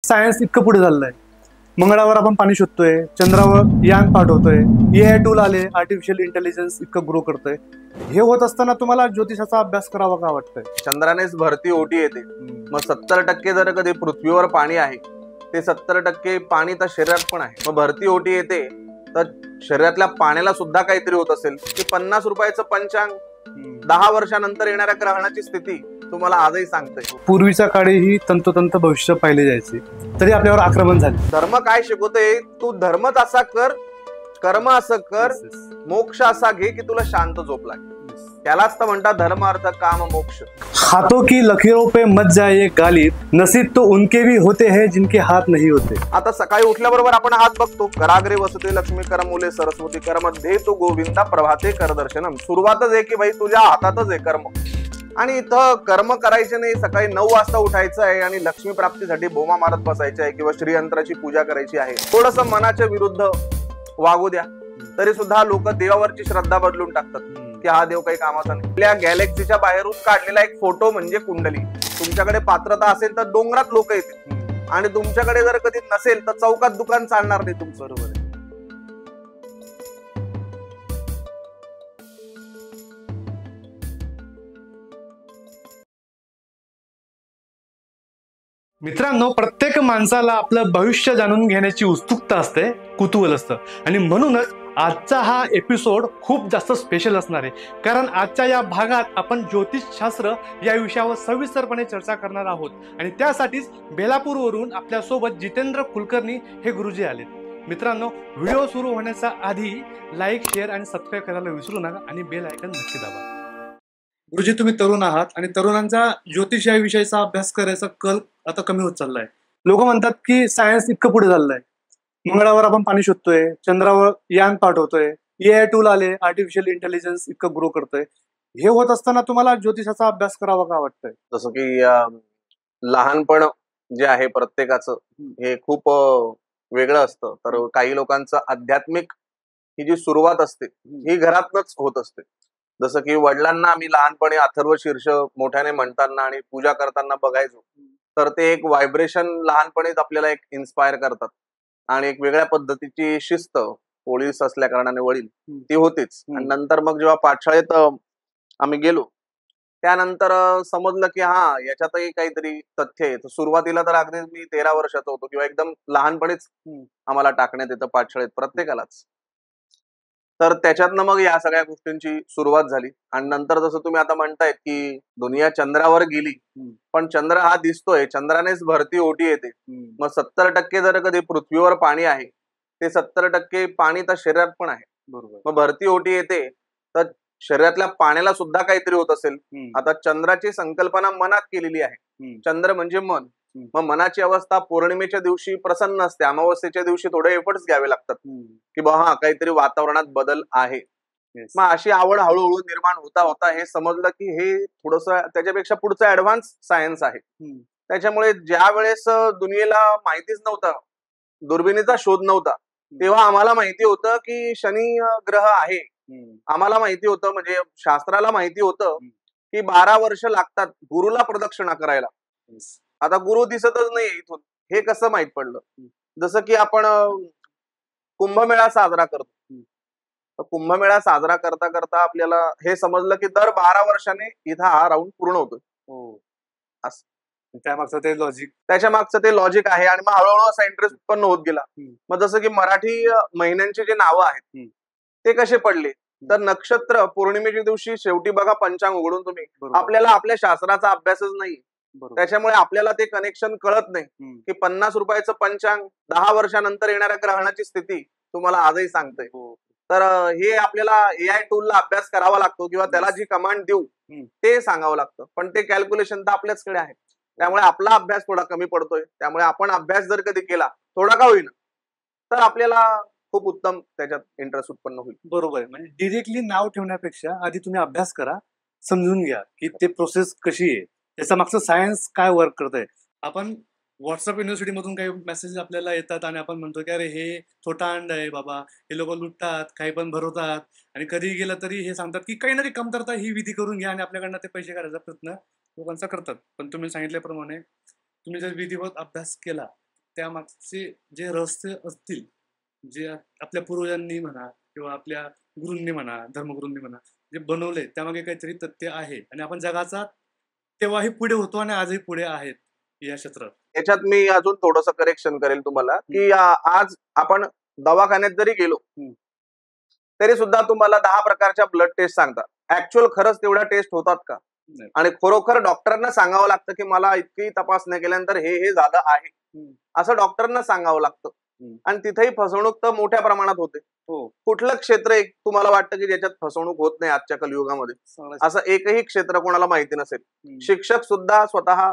Science इतकं पुढे झालंय, मंगळावर आपण पाणी शोधतोय, चंद्रावर यान पाठवतोय, AI टूल आले, आर्टिफिशियल इंटेलिजन्स इतकं ग्रो करतोय. हे होत असताना तुम्हाला ज्योतिषाचा अभ्यास करावा का वाटतंय? चंद्रानेच भरती ओटी येते, मग 70% जर कधी पृथ्वीवर पाणी आहे, ते 70% पाणी तर शरीरात पण आहे. मग भरती ओटी येते तर शरीरातल्या पाण्याला सुद्धा काहीतरी होत असेल की 50 रुपयाचं पंचांग 10 वर्षानंतर येणाऱ्या ग्रहणाची स्थिती तुम्हाला आजही सांगते. पूर्वीच्या काळीही तंतोतंत भविष्य पाहिले जायचे, तरी आपल्यावर आक्रमण झाले. धर्म काय शिकवते? तू धर्मच असा कर, कर्म असं कर, मोक्ष असा घे की तुला शांत झोप लागेल. त्यालाच तर म्हणतात धर्म अर्थ काम मोक्ष. हाथों की लकीरों पे मत जाइए गालिब, नसीब तो उनके भी होते हैं जिनके हाथ नहीं होते. आता सकाळी उठल्याबरोबर आपण हात बघतो. कराग्रे वसते लक्ष्मी, करमुले सरस्वती, करमध्ये तो गोविंदा, प्रभाते कर दर्शनम. सुरुवातच आहे की भाई तुझ्या हातातच आहे कर्म. आणि इथं कर्म करायचे नाही, सकाळी 9 वाजता उठायचं आहे आणि लक्ष्मी प्राप्तीसाठी बोमा मारत बसायचं आहे किंवा श्रीयंत्राची पूजा करायची आहे. थोडस मनाच्या विरुद्ध वागू द्या तरी सुद्धा लोक देवावरची श्रद्धा बदलून टाकतात की हा देव काही कामाचा नाही. आपल्या गॅलेक्सीच्या बाहेरून काढलेला एक फोटो म्हणजे कुंडली. तुमच्याकडे पात्रता असेल तर डोंगरात लोक येतील आणि तुमच्याकडे जर कधी नसेल तर चौकात दुकान चालणार नाही तुमचं. बरोबर आहे. मित्रांनो, प्रत्येक माणसाला आपलं भविष्य जाणून घेण्याची उत्सुकता असते, कुतूहल असतं, आणि म्हणूनच आजचा हा एपिसोड खूप जास्त स्पेशल असणार आहे. कारण आजच्या या भागात आपण ज्योतिषशास्त्र या विषयावर सविस्तरपणे चर्चा करणार आहोत आणि त्यासाठीच बेलापूरवरून आपल्यासोबत जितेंद्र कुलकर्णी हे गुरुजी आले. मित्रांनो, व्हिडिओ सुरू होण्याच्या आधी लाईक, शेअर आणि सबस्क्राईब करायला विसरू नका आणि बेल आयकॉन नक्की दाबा. गुरुजी, तुम्ही तरुण आहात आणि तरुणांचा ज्योतिष या विषयाचा अभ्यास करायचा कल आता कमी होत चाललाय. लोक म्हणतात की सायन्स इतकं पुढे चाललंय, मंगळावर आपण पाणी शोधतोय, चंद्रावर यान पाठवतोय, AI टूल आले, आर्टिफिशियल इंटेलिजन्स इतकं ग्रो करतोय. हे होत असताना तुम्हाला ज्योतिषाचा अभ्यास करावा का वाटतंय? जसं की लहानपण जे आहे प्रत्येकाचं हे खूप वेगळं असतं. तर काही लोकांचं आध्यात्मिक ही जी सुरुवात असते ही घरातनच होत असते. जसं की वडिलांना आम्ही लहानपणी अथर्व शीर्ष मोठ्याने म्हणताना आणि पूजा करताना बघायचो, तर ते एक व्हायब्रेशन लहानपणीच आपल्याला एक इन्स्पायर करतात आणि एक वेगळ्या पद्धतीची शिस्त, पोलीस असल्या कारणाने वडील, ती होतीच. आणि नंतर मग जेव्हा पाठशाळेत आम्ही गेलो त्यानंतर समजलं की हा याच्यातही काहीतरी तथ्य आहे. सुरुवातीला तर अगदी मी 13 वर्षाचा होतो किंवा एकदम लहानपणीच आम्हाला टाकण्यात येतं पाठशाळेत प्रत्येकालाच. तर त्याच्यातनं मग या सगळ्या गोष्टींची सुरुवात झाली. आणि नंतर जसं तुम्ही आता म्हणतायत की दुनिया चंद्रावर गेली, पण चंद्र हा दिसतोय, चंद्रानेच भरती ओटी येते. मग 70% जर कधी पृथ्वीवर पाणी आहे, ते 70% पाणी तर शरीरात पण आहे. बरोबर. मग भरती ओटी येते तर शरीरातल्या पाण्याला सुद्धा काहीतरी होत असेल. आता चंद्राची संकल्पना मनात केलेली आहे. चंद्र म्हणजे मन. मग मनाची अवस्था पौर्णिमेच्या दिवशी प्रसन्न असते, अमावस्येच्या दिवशी थोडे एफर्ट्स घ्यावे लागतात की बा हा काहीतरी वातावरणात बदल आहे. मग अशी आवड हळूहळू निर्माण होता होता हे समजलं की हे थोडस त्याच्यापेक्षा पुढचं ऍडव्हान्स सायन्स आहे. त्याच्यामुळे ज्या वेळेस दुनियेला माहितीच नव्हतं, दुर्बिणीचा शोध नव्हता, तेव्हा आम्हाला माहिती होतं की शनी ग्रह आहे. आम्हाला माहिती होतं, म्हणजे शास्त्राला माहिती होतं की 12 वर्ष लागतात गुरुला प्रदक्षिणा करायला. आता गुरु दिसतच नाही इथून, हे कसं माहित पडलं? जसं की आपण कुंभमेळा साजरा करतो. कुंभमेळा साजरा करता करता आपल्याला हे समजलं की दर 12 वर्षाने इथं हा राऊंड पूर्ण होतोय. त्याच्या मागचं ते लॉजिक आहे. आणि मग हळूहळू असा इंटरेस्ट उत्पन्न होत गेला. मग जसं की मराठी महिन्यांची जे नावं आहेत ते कसे पडले, तर नक्षत्र पौर्णिमेच्या दिवशी शेवटी बघा पंचांग उघडून तुम्ही, आपल्याला आपल्या शास्त्राचा अभ्यासच नाही, त्याच्यामुळे आपल्याला ते कनेक्शन कळत नाही की 50 रुपयाचं पंचांग 10 वर्षानंतर येणाऱ्या ग्रहणाची स्थिती तुम्हाला आजही सांगते. तर हे आपल्याला AI टूलला अभ्यास करावा लागतो किंवा त्याला जी कमांड देऊ ते सांगावं लागतं. पण ते कॅल्क्युलेशन तर आपल्याचकडे आहे, त्यामुळे आपला अभ्यास थोडा कमी पडतोय. त्यामुळे आपण अभ्यास जर कधी केला थोडा का होईना, तर आपल्याला खूप उत्तम त्याच्यात इंटरेस्ट उत्पन्न होईल. बरोबर आहे. म्हणजे डिरेक्टली नाव ठेवण्यापेक्षा आधी तुम्ही अभ्यास करा, समजून घ्या की ते प्रोसेस कशी आहे, त्याच्या मागचं सायन्स काय वर्क करतंय. आपण व्हॉट्सअप युनिव्हर्सिटी मधून काही मेसेज आपल्याला येतात आणि आपण म्हणतो की अरे हे छोटा अंड आहे बाबा, हे लोक लुटतात, काही पण भरवतात आणि कधी गेलं तरी हे सांगतात की काही ना काही कमतरता, ही विधी करून घ्या आणि आपल्याकडनं ते पैसे काढायचा प्रयत्न लोकांचा करतात. पण तुम्ही सांगितल्याप्रमाणे तुम्ही जर विधिवत अभ्यास केला त्यामागचे जे रहस्य असतील, जे आपल्या पूर्वजांनी म्हणा किंवा आपल्या गुरूंनी म्हणा, धर्मगुरूंनी म्हणा, जे बनवले त्यामागे काहीतरी तथ्य आहे आणि आपण जगाचा तेव्हाही पुढे होतो आणि आजही पुढे आहेत या क्षेत्रात. याच्यात मी अजून थोडंसं करेक्शन करेल तुम्हाला की आज आपण दवाखान्यात जरी गेलो तरी सुद्धा तुम्हाला 10 प्रकारच्या ब्लड टेस्ट सांगतात. ऍक्च्युअल खरंच तेवढ्या टेस्ट होतात का? नाही. आणि खरोखर डॉक्टरांना सांगावं लागतं की मला इतकी तपासण्या केल्यानंतर हे झालं आहे, असं डॉक्टरांना सांगावं लागतं. आणि तिथेही फसवणूक तर मोठ्या प्रमाणात होते. कुठलं क्षेत्र एक तुम्हाला वाटतं की ज्याच्यात फसवणूक होत नाही आजच्या कलियुगामध्ये? असं एकही क्षेत्र कोणाला माहिती नसेल. शिक्षक सुद्धा स्वतः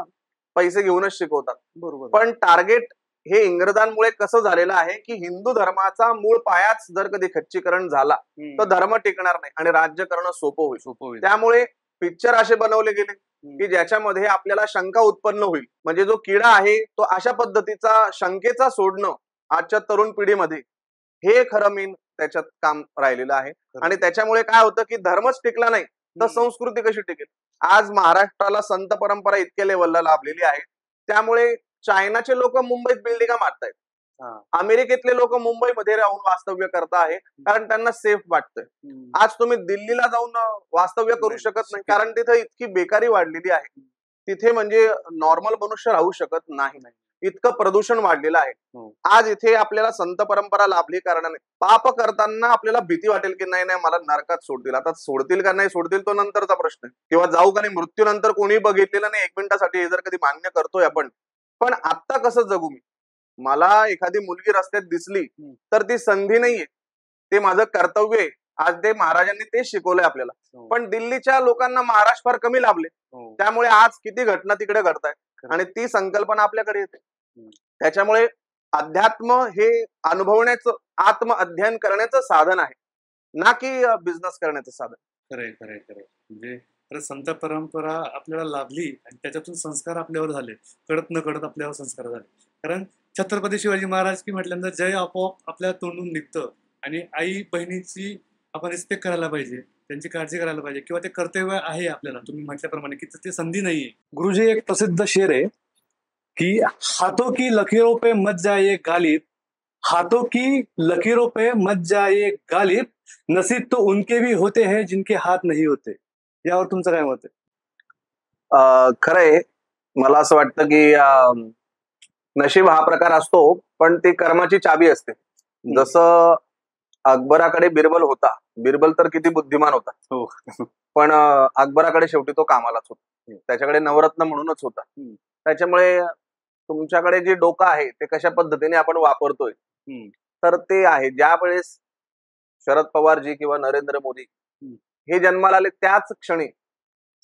पैसे घेऊनच शिकवतात. बरोबर. पण टार्गेट हे इंग्रजांमुळे कसं झालेलं आहे की हिंदू धर्माचा मूळ पायाच जर कधी खच्चीकरण झाला तर धर्म टिकणार नाही आणि राज्य करणं सोपं होईल. त्यामुळे पिक्चर असे बनवले गेले की ज्याच्यामध्ये आपल्याला शंका उत्पन्न होईल. म्हणजे जो किडा आहे तो अशा पद्धतीचा शंकेचा सोडणं आजच्या तरुण पिढीमध्ये हे खरं मेन त्याच्यात काम राहिलेलं आहे. आणि त्याच्यामुळे काय होतं की धर्मच टिकला नाही तर संस्कृती कशी टिकेल? आज महाराष्ट्राला संत परंपरा इतक्या लेवलला लाभलेली आहे, त्यामुळे चायनाचे लोक मुंबईत बिल्डिंगा मारतायत, अमेरिकेतले लोक मुंबईमध्ये राहून वास्तव्य करत आहे कारण त्यांना सेफ वाटतंय. आज तुम्ही दिल्लीला जाऊन वास्तव्य करू शकत नाही कारण तिथे इतकी बेकारी वाढलेली आहे. तिथे म्हणजे नॉर्मल मनुष्य राहू शकत नाही, इतकं प्रदूषण वाढलेलं आहे. आज इथे आपल्याला संत परंपरा लाभली कारणाने पाप करताना आपल्याला भीती वाटेल की नाही नाही मला नरकात सोडतील. आता सोडतील का नाही सोडतील तो नंतरचा प्रश्न आहे, किंवा जाऊ का नाही मृत्यूनंतर कोणी बघितलेलं नाही 1 मिनिटासाठी हे जर कधी मान्य करतोय आपण. पण आता कसं जगू मी? मला एखादी मुलगी रस्त्यात दिसली तर ती संधी नाहीये, ते माझं कर्तव्य आहे. आज ते महाराजांनी तेच शिकवलंय आपल्याला. पण दिल्लीच्या लोकांना महाराज फार कमी लाभले, त्यामुळे आज किती घटना तिकडे घडतायत आणि ती संकल्पना आपल्याकडे येते. त्याच्यामुळे अध्यात्म हे अनुभवण्याचं, आत्म अध्ययन करण्याचं साधन आहे, ना की बिझनेस करण्याचं साधन. खरंय खरंय खरंय. म्हणजे संत परंपरा आपल्याला लाभली आणि त्याच्यातून संस्कार आपल्यावर झाले, कळत न कळत आपल्यावर संस्कार झाले. कारण छत्रपती शिवाजी महाराज की म्हटल्यानंतर जय आपोआप आपल्या तोंडून निघतं आणि आई बहिणीची आपण रिस्पेक्ट करायला पाहिजे, त्यांची काळजी करायला पाहिजे, किंवा ते कर्तव्य आहे आपल्याला तुम्ही म्हटल्याप्रमाणे की ते संधी नाहीये. गुरुजी एक प्रसिद्ध शेर आहे की हाथों की लकीरों पे मत जाइए गालिब, हाथों की लकीरों पे मत जाइए गालिब, नसीब तो उनके भी होते हैं जिनके हाथ नहीं होते. यावर तुमचं काय मत आहे? खरंय, मला असं वाटतं की नशीब हा प्रकार असतो पण ती कर्माची चाबी असते. जसं अकबराकडे बिरबल होता, बिरबल तर किती बुद्धिमान होता, पण अकबराकडे शेवटी तो कामालाच होता. त्याच्याकडे नवरत्न म्हणूनच होता. त्याच्यामुळे तुमच्याकडे जे डोकं आहे ते कशा पद्धतीने आपण वापरतोय तर ते आहे. ज्या वेळेस शरद पवारजी किंवा नरेंद्र मोदी हे जन्माला आले त्याच क्षणी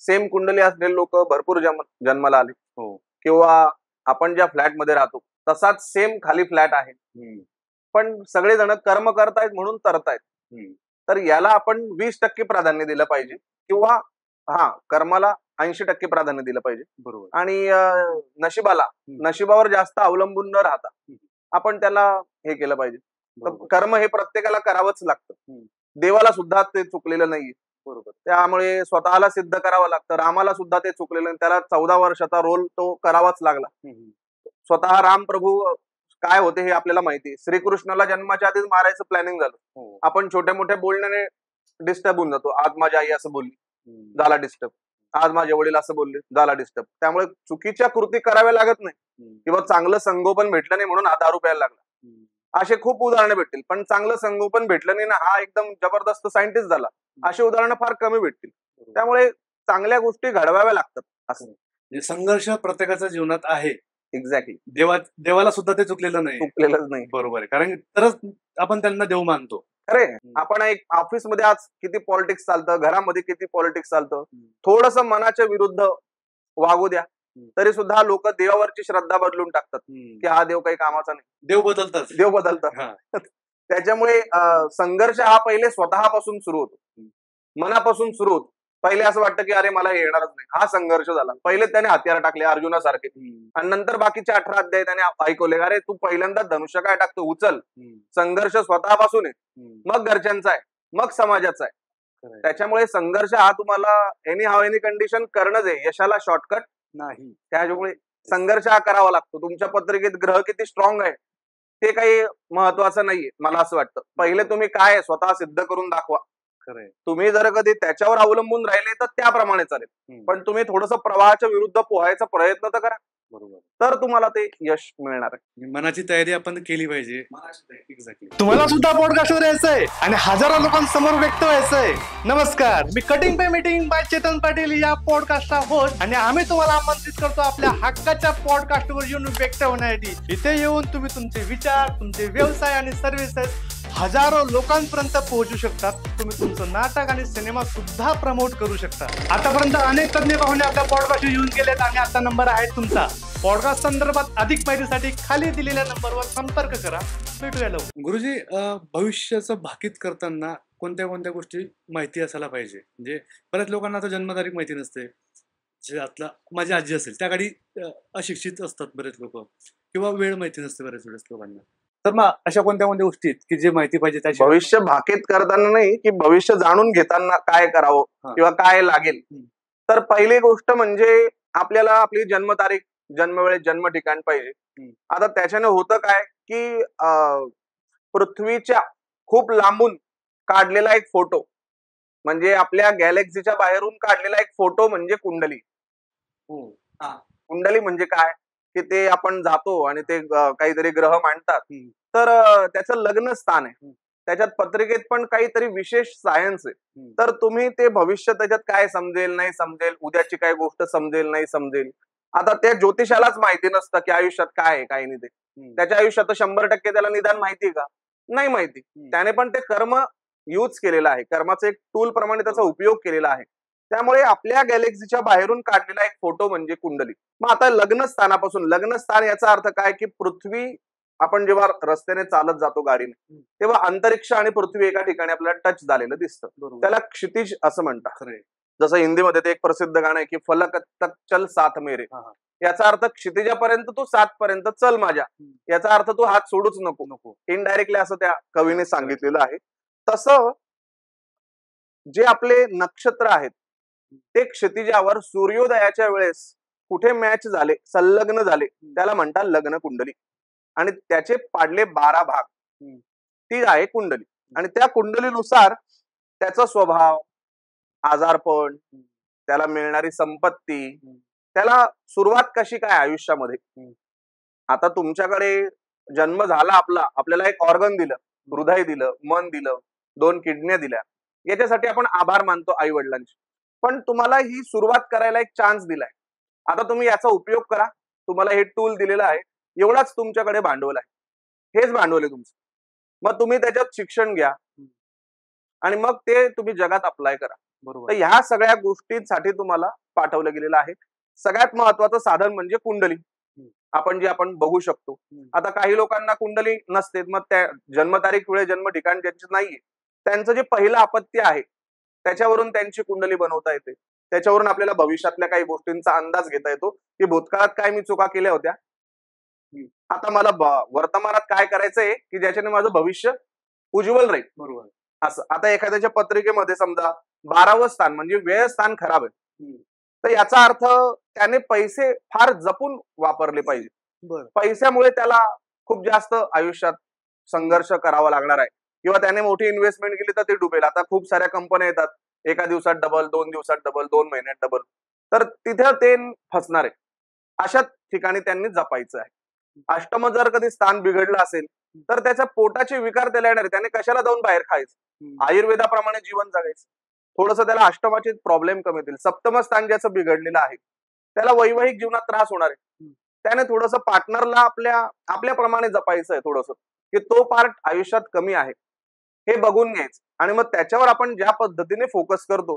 सेम कुंडली असलेले लोक भरपूर जन्माला आले. किंवा आपण ज्या फ्लॅट मध्ये राहतो तसाच सेम खाली फ्लॅट आहे, पण सगळेजण कर्म करतायत म्हणून तरतायत. तर याला आपण 20% प्राधान्य दिलं पाहिजे, किंवा कर्माला 80% प्राधान्य दिलं पाहिजे. बरोबर. आणि नशिबावर जास्त अवलंबून न राहता आपण त्याला हे केलं पाहिजे. तर कर्म हे प्रत्येकाला करावंच लागतं. देवाला सुद्धा ते चुकलेलं नाहीये. बरोबर. त्यामुळे स्वतःला सिद्ध करावं लागतं. रामाला सुद्धा ते चुकलेलं नाही, त्याला 14 वर्षाचा रोल तो करावाच लागला. स्वतः राम प्रभू काय होते हे आपल्याला माहिती. श्रीकृष्णाला जन्माच्या आधीच मारायचं प्लॅनिंग झालं. आपण छोट्या मोठ्या बोलण्याने डिस्टर्ब होऊन जातो. आज माझी आई असं बोलली, झाला डिस्टर्ब. आज माझे वडील असं बोलले, झाला डिस्टर्ब. त्यामुळे चुकीच्या कृती कराव्या लागत नाही, किंवा चांगलं संगोपन भेटलं नाही म्हणून हा दारू प्यायला लागला. असे खूप उदाहरणं भेटतील. पण चांगलं संगोपन भेटलं नाही ना, हा एकदम जबरदस्त सायंटिस्ट झाला, अशी उदाहरणं फार कमी भेटतील. त्यामुळे चांगल्या गोष्टी घडवाव्या लागतात. असं संघर्ष प्रत्येकाच्या जीवनात आहे. एक्झॅक्टली. देवाला सुद्धा ते चुकलेलं नाही. बरोबर आहे. कारण तरच आपण त्यांना देव मानतो. अरे आपण एक ऑफिसमध्ये आज किती पॉलिटिक्स चालतं, घरामध्ये किती पॉलिटिक्स चालतं. थोडस मनाच्या विरुद्ध वागू द्या तरी सुद्धा लोक देवावरची श्रद्धा बदलून टाकतात की हा देव काही कामाचा नाही. देव बदलतात. त्याच्यामुळे संघर्ष हा पहिले स्वतःपासून सुरू होतो, मनापासून सुरू होतो. पहिले असं वाटतं की अरे मला हे येणारच नाही, हा संघर्ष झाला. पहिले त्याने हत्यार टाकले अर्जुनासारखे, आणि नंतर बाकीचे 18 अध्याय त्याने ऐकवले, अरे तू पहिल्यांदा धनुष्य काय टाकतो, उचल. संघर्ष स्वतःपासून आहे, मग घरच्यांचा आहे, मग समाजाचा आहे. त्याच्यामुळे संघर्ष हा तुम्हाला एनी हाव एनी कंडिशन करणंच आहे. यशाला शॉर्टकट नाही. त्याच्यामुळे संघर्ष हा करावा लागतो. तुमच्या पत्रिकेत ग्रह किती स्ट्रॉंग आहे ते काही महत्वाचं नाहीये, मला असं वाटतं. पहिले तुम्ही काय आहे स्वतः सिद्ध करून दाखवा. खरंय. तुम्ही जर कधी त्याच्यावर अवलंबून राहिले तर त्याप्रमाणे चालेल, पण तुम्ही थोडंसं प्रवाहाच्या विरुद्ध पोहायचा प्रयत्न तर करा, बरोबर. तर तुम्हाला ते यश मिळणार आहे. मनाची तयारी आपण केली पाहिजे. एक्झॅक्टली. तुम्हाला सुद्धा पॉडकास्टवर यायचंय आणि हजारो लोकांसमोर व्यक्त व्हायचंय. नमस्कार, मी cutting pay meeting by Chetan Patil या पॉडकास्टचा होस्ट आणि आम्ही तुम्हाला आमंत्रित करतो आपल्या हक्काच्या पॉडकास्टवर येऊन व्यक्त होण्यासाठी. इथे येऊन तुम्ही तुमचे विचार, तुमचे व्यवसाय आणि सर्व्हिसेस हजारो लोकांपर्यंत पोहोचू शकतात. तुम्ही तुमचं नाटक आणि सिनेमा सुद्धा प्रमोट करू शकता. आतापर्यंत अनेक तज्ञ पाहुणे आपल्या पॉडकास्ट येऊन गेलेत आणि आता नंबर आहे तुमचा. पॉडकास्ट संदर्भात अधिक माहितीसाठी खाली दिलेल्या नंबरवर संपर्क करा. भेटूया लवकर. गुरुजी, भविष्याचं भाकीत करताना कोणत्या कोणत्या गोष्टी माहिती असायला पाहिजे? म्हणजे बऱ्याच लोकांना आता जन्मतारीख माहिती नसते. जे आता माझी आजी असेल त्या काळी अशिक्षित असतात बरेच लोक, किंवा वेळ माहिती नसते बऱ्याच वेळेस लोकांना. तर मग अशा कोणत्या कोणत्या गोष्टी आहेत की जे माहिती पाहिजे त्याची? भविष्य भाकीत करताना नाही, की भविष्य जाणून घेताना काय करावं किंवा काय लागेल. तर पहिली गोष्ट म्हणजे आपल्याला आपली जन्मतारीख, जन्मवेळेत जन्म ठिकाण पाहिजे. आता त्याच्याने होतं काय, की पृथ्वीच्या खूप लांबून काढलेला एक फोटो, म्हणजे आपल्या गॅलेक्सीच्या बाहेरून काढलेला एक फोटो म्हणजे कुंडली. कुंडली म्हणजे काय, की ते आपण जातो आणि ते काहीतरी ग्रह मांडतात, तर त्याचं लग्न स्थान आहे. त्याच्यात पत्रिकेत पण काहीतरी विशेष सायन्स आहे. तर तुम्ही ते भविष्य त्याच्यात काय समजेल नाही समजेल, उद्याची काय गोष्ट समजेल नाही समजेल, आता त्या ज्योतिषालाच माहिती नसतं की आयुष्यात काय आहे काय नाही. ते त्याच्या आयुष्यात 100% त्याला निदान माहिती का? नाही माहिती. त्याने पण ते कर्म यूज केलेलं आहे, कर्माचं एक टूल प्रमाणे त्याचा उपयोग केलेला आहे. त्यामुळे आपल्या गॅलेक्सीच्या बाहेरून काढलेला एक फोटो म्हणजे कुंडली. मग आता लग्न स्थानापासून, लग्न स्थान याचा अर्थ काय, की पृथ्वी, आपण जेव्हा रस्त्याने चालत जातो गाडीने, तेव्हा अंतरिक्ष आणि पृथ्वी एका ठिकाणी आपल्याला टच झालेलं दिसतं. त्याला क्षितिज असं म्हणतात. जसं हिंदीमध्ये ते एक प्रसिद्ध गाणं आहे की फलक तक चल साथ मेरे. याचा अर्थ क्षितिजापर्यंत तू सात पर्यंत चल माझ्या, याचा अर्थ तू हात सोडूच नको. इनडायरेक्टली असं त्या कवीने सांगितलेलं आहे. तसं जे आपले नक्षत्र आहेत ते क्षितिजावर सूर्योदयाच्या वेळेस कुठे मॅच झाले, संलग्न झाले, त्याला म्हणतात लग्न कुंडली. आणि त्याचे पाडले 12 भाग, ती आहे कुंडली. आणि त्या कुंडलीनुसार त्याचा स्वभाव, आजारपण, त्याला मिळणारी संपत्ती, त्याला सुरुवात कशी काय आयुष्यामध्ये. आता तुमच्याकडे जन्म झाला आपला, आपल्याला एक ऑर्गन दिलं, हृदय दिलं, मन दिलं, 2 किडन्या दिल्या, याच्यासाठी आपण आभार मानतो आई वडिलांचे. पण तुम्हाला ही सुरुवात करायला एक चान्स दिलाय, आता तुम्ही याचा उपयोग करा. तुम्हाला हे टूल दिलेलं आहे, एवढाच तुमच्याकडे भांडवल आहे, हेच भांडवल आहे तुमचं. मग तुम्ही त्याच्यात शिक्षण घ्या आणि मग ते तुम्ही जगात अप्लाय करा. बरोबर. तर ह्या सगळ्या गोष्टींसाठी तुम्हाला पाठवलं गेलेलं आहे. सगळ्यात महत्वाचं साधन म्हणजे कुंडली, आपण बघू शकतो. आता काही लोकांना कुंडली नसते, मग त्या जन्मतारीख वेळे जन्म ठिकाण ज्यांचं नाहीये, त्यांचं जे पहिलं अपत्य आहे त्याच्यावरून त्यांची कुंडली बनवता येते. त्याच्यावरून आपल्याला भविष्यातल्या काही गोष्टींचा अंदाज घेता येतो की भूतकाळात काय मी चुका केल्या होत्या, आता मला वर्तमानात काय करायचंय की ज्याच्याने माझं भविष्य उज्ज्वल राहील. बरोबर. असं आता एखाद्याच्या पत्रिकेमध्ये समजा 12वं स्थान म्हणजे वेळ स्थान खराब आहे, तर याचा अर्थ त्याने पैसे फार जपून वापरले पाहिजे. पैशामुळे त्याला खूप जास्त आयुष्यात संघर्ष करावा लागणार आहे, किंवा त्याने मोठी इन्व्हेस्टमेंट केली तर ते डुबेल. आता खूप साऱ्या कंपन्या येतात, एका दिवसात डबल, 2 दिवसात डबल, 2 महिन्यात डबल, तर तिथे ते फसणार आहे. अशा ठिकाणी त्यांनी जपायचं आहे. अष्टम जर कधी स्थान बिघडलं असेल तर त्याच्या पोटाचे विकार त्याला येणार आहे, त्याने कशाला जाऊन बाहेर खायचं, आयुर्वेदाप्रमाणे जीवन जगायचं. थोडस त्याला अष्टमाचे प्रॉब्लेम कमी होतील. सप्तम स्थान ज्याचं बिघडलेलं आहे त्याला वैवाहिक जीवनात त्रास होणार आहे. त्याने थोडस पार्टनरला आपल्याप्रमाणे जपायचं आहे, थोडस की तो पार्ट आयुष्यात कमी आहे हे बघून घ्यायचं. आणि मग त्याच्यावर आपण ज्या पद्धतीने फोकस करतो,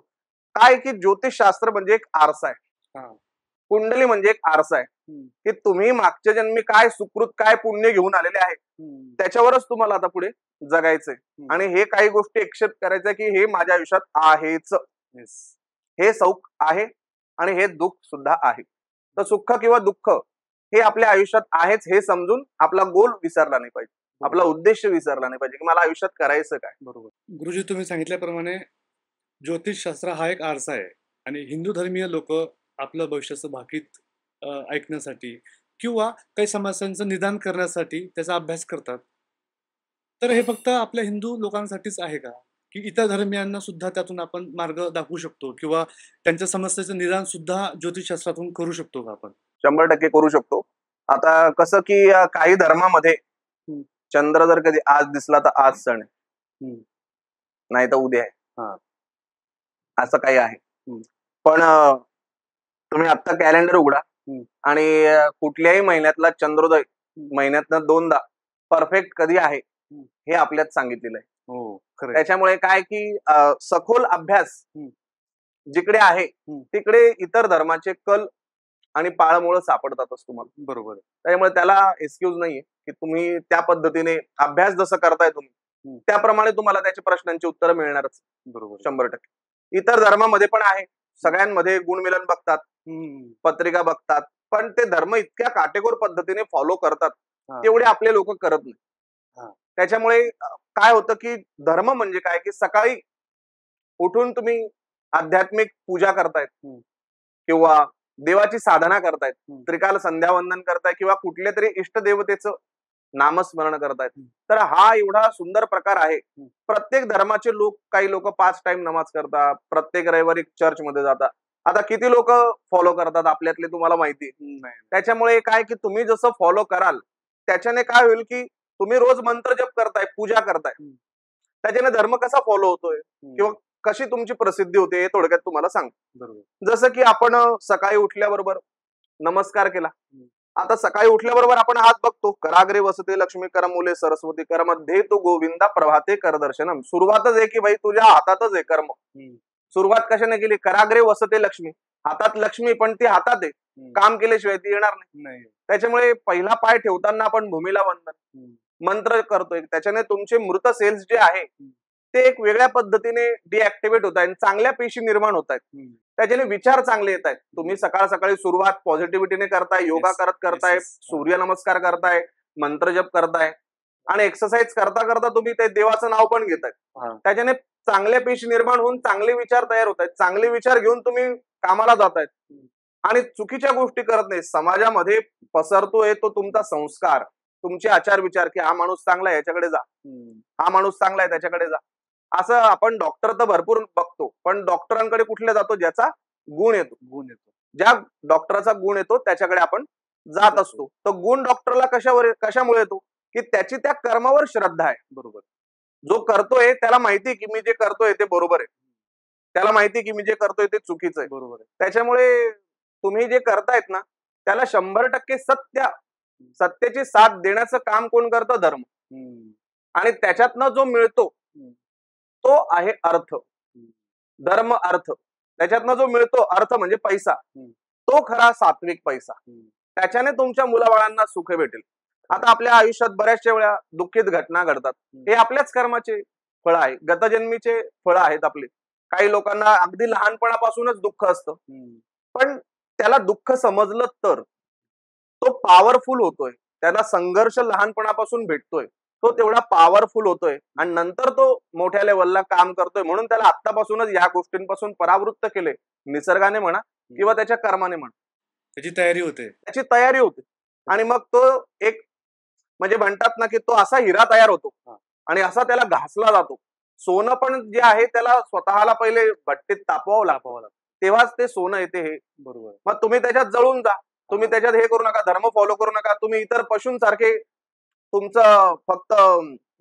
काय की ज्योतिषशास्त्र म्हणजे एक आरसा आहे, कुंडली म्हणजे एक आरसा आहे की तुम्ही मागच्या जन्मी काय सुकृत, काय पुण्य घेऊन आलेले आहे, त्याच्यावरच तुम्हाला आता पुढे जगायचंय. आणि हे काही गोष्टी एक्सेप्ट करायचं की हे माझ्या आयुष्यात आहेच, हे सुख आहे आणि हे दुःख सुद्धा आहे. तर सुख किंवा दुःख हे आपल्या आयुष्यात आहेच हे समजून आपला गोल विसरला नाही पाहिजे, आपला उद्देश विसरला नाही पाहिजे की मला आयुष्यात करायचं काय. बरोबर. गुरुजी, तुम्ही सांगितल्याप्रमाणे ज्योतिषशास्त्र हा एक आरसा आहे आणि हिंदू धर्मीय लोक आपलं भविष्याचं भाकीत ऐकण्यासाठी किंवा काही समस्यांचं निदान करण्यासाठी त्याचा अभ्यास करतात. तर हे फक्त आपल्या हिंदू लोकांसाठीच आहे का? की इतर धर्मियांना सुद्धा त्यातून आपण मार्ग दाखवू शकतो किंवा त्यांच्या समस्येचं निदान सुद्धा ज्योतिषशास्त्रातून करू शकतो का आपण? 100% करू शकतो. आता कसं की काही धर्मामध्ये हं. चंद्र जर कधी आज दिसला तर आज सण आहे, हं. नाही तर उद्या आहे. हां. असं काही आहे. हं. पण तुम्ही आत्ता कॅलेंडर उघडा हं. आणि कुठल्याही महिन्यातला चंद्रोदय महिन्यातनं 2दा परफेक्ट कधी आहे हं. हे आपल्यात सांगितलेलं आहे. हो, खरं आहे. त्याच्यामुळे काय की सखोल अभ्यास हं. जिकडे आहे हं. तिकडे इतर धर्माचे कल आणि पाळमुळं सापडतातच तुम्हाला. बरोबर आहे. त्यामुळे त्याला एक्सक्यूज नाहीये की तुम्ही त्या पद्धतीने अभ्यास जसं करताय तुम्ही हं. त्याप्रमाणे तुम्हाला त्याच्या प्रश्नांची उत्तरं मिळणारच बरोबर आहे. 100%. इतर धर्मामध्ये पण आहे. सगळ्यांमध्ये गुणमिलन बघतात, हं. पत्रिका बघतात, पण ते धर्म इतक्या काटेकोर पद्धतीने फॉलो करतात हां. तेवढे आपले लोक करत नाही. हां. त्याच्यामुळे काय होतं की धर्म म्हणजे काय की सकाळी उठून तुम्ही आध्यात्मिक पूजा करतायत हं. किंवा देवाची साधना करतायत, हं. त्रिकाल संध्यावंदन करताय किंवा कुठल्या तरी इष्टदेवतेचं नामस्मरण करतायत. हं. तर हा एवढा सुंदर प्रकार आहे. हं. प्रत्येक धर्माचे लोक, काही लोक 5 टाइम नमाज करतात, प्रत्येक रविवारी चर्चमध्ये जातात. आता किती लोक फॉलो करतात आपल्यातले तुम्हाला माहिती आहे. नाही. त्याच्यामुळे काय की तुम्ही जसं फॉलो कराल त्याच्याने काय होईल की तुम्ही रोज मंत्र जप करताय, पूजा करताय, हं. त्याच्याने धर्म कसा फॉलो होतोय हं. किंवा कशी तुमची प्रसिद्धी होते हे थोडक्यात तुम्हाला सांग. बरोबर. जसं की आपण सकाळी उठल्याबरोबर नमस्कार केला. हं. आता सकाळी उठल्याबरोबर आपण हात बघतो, कराग्रे वसते लक्ष्मी, कर मुले सरस्वती, कर मध्ये तू गोविंदा, प्रभाते कर दर्शनम. सुरुवातच आहे की भाई तुझ्या हातातच आहे कर्म. हं. सुरुवात कशाने केली? कराग्रे वसते लक्ष्मी, हातात लक्ष्मी पण ती हातात आहे, हं. काम केल्याशिवाय ती येणार नाही. नाही. त्याच्यामुळे पहिला पाय ठेवताना आपण भूमीला वंदन, हं. मंत्र करतोय, त्याच्याने तुमचे मृत सेल्स जे आहे ते एक वेगळ्या पद्धतीने डिऍक्टिव्हेट होत आहेत, चांगल्या पेशी निर्माण होत आहेत, हं. त्याच्याने विचार चांगले येत आहेत. तुम्ही सकाळ सकाळी सुरुवात पॉझिटिव्हिटीने करताय, योगा Yes. करत करताय, Yes, yes. सूर्यनमस्कार करताय, मंत्रजप करताय आणि एक्सरसाइज करता करता तुम्ही ते देवाचं नाव पण घेताय. हां. त्याच्याने चांगल्या पेशी निर्माण होऊन चांगले विचार तयार होत आहेत. चांगले विचार घेऊन तुम्ही कामाला जातायत आणि चुकीच्या गोष्टी करत नाही. समाजामध्ये पसरतोय तो तुमचा संस्कार, तुमचे आचार विचार की हा माणूस चांगला आहे याच्याकडे जा, हं. हा माणूस चांगला आहे त्याच्याकडे जा. असं आपण डॉक्टर तर भरपूर बघतो, पण डॉक्टरांकडे कुठले जातो? ज्याचा गुण येतो. गुण येतो. ज्या डॉक्टराचा गुण येतो त्याच्याकडे आपण जात असतो. तो गुण डॉक्टरला कशामुळे येतो? की त्याची त्या कर्मावर श्रद्धा आहे. बरोबर. जो करतोय त्याला माहिती की मी जे करतोय ते बरोबर आहे, त्याला माहिती की मी जे करतोय ते चुकीचं आहे. बरोबर आहे. त्याच्यामुळे तुम्ही जे करतायत ना त्याला 100% सत्याची साथ देण्याचं काम कोण करतं? धर्म. हं. आणि त्याच्यातनं जो मिळतो हं. तो आहे अर्थ. धर्म अर्थ, त्याच्यातनं जो मिळतो अर्थ म्हणजे पैसा, हं. तो खरा सात्विक पैसा. हं. त्याच्याने तुमच्या मुलाबाळांना सुख भेटेल. आता आपल्या आयुष्यात बऱ्याचशा वेळा दुःखित घटना घडतात, हे आपल्याच कर्माचे फळ आहे, गतजन्मीचे फळ आहेत आपले. काही लोकांना अगदी लहानपणापासूनच दुःख असतं, हं. पण त्याला दुःख समजलं तर तो पॉवरफुल होतोय, त्याला संघर्ष लहानपणापासून भेटतोय, तो तेवढा पॉवरफुल होतोय आणि नंतर तो मोठ्या लेवलला काम करतोय. म्हणून त्याला आत्तापासूनच या गोष्टींपासून परावृत्त केले, निसर्गाने म्हणा किंवा त्याच्या कर्माने म्हणा, त्याची तयारी होते. त्याची तयारी होते. आणि मग तो एक म्हणजे म्हणतात ना की तो असा हिरा तयार होतो हां. आणि असा त्याला घासला जातो. सोनं पण जे आहे त्याला स्वतःला पहिले भट्टीत तापवावं लागतं, तेव्हाच ते सोनं येते. हे बरोबर. मग तुम्ही त्याच्यात जळून जा, तुम्ही त्याच्यात हे करू नका, धर्म फॉलो करू नका. तुम्ही इतर पशूंसारखे तुमचं फक्त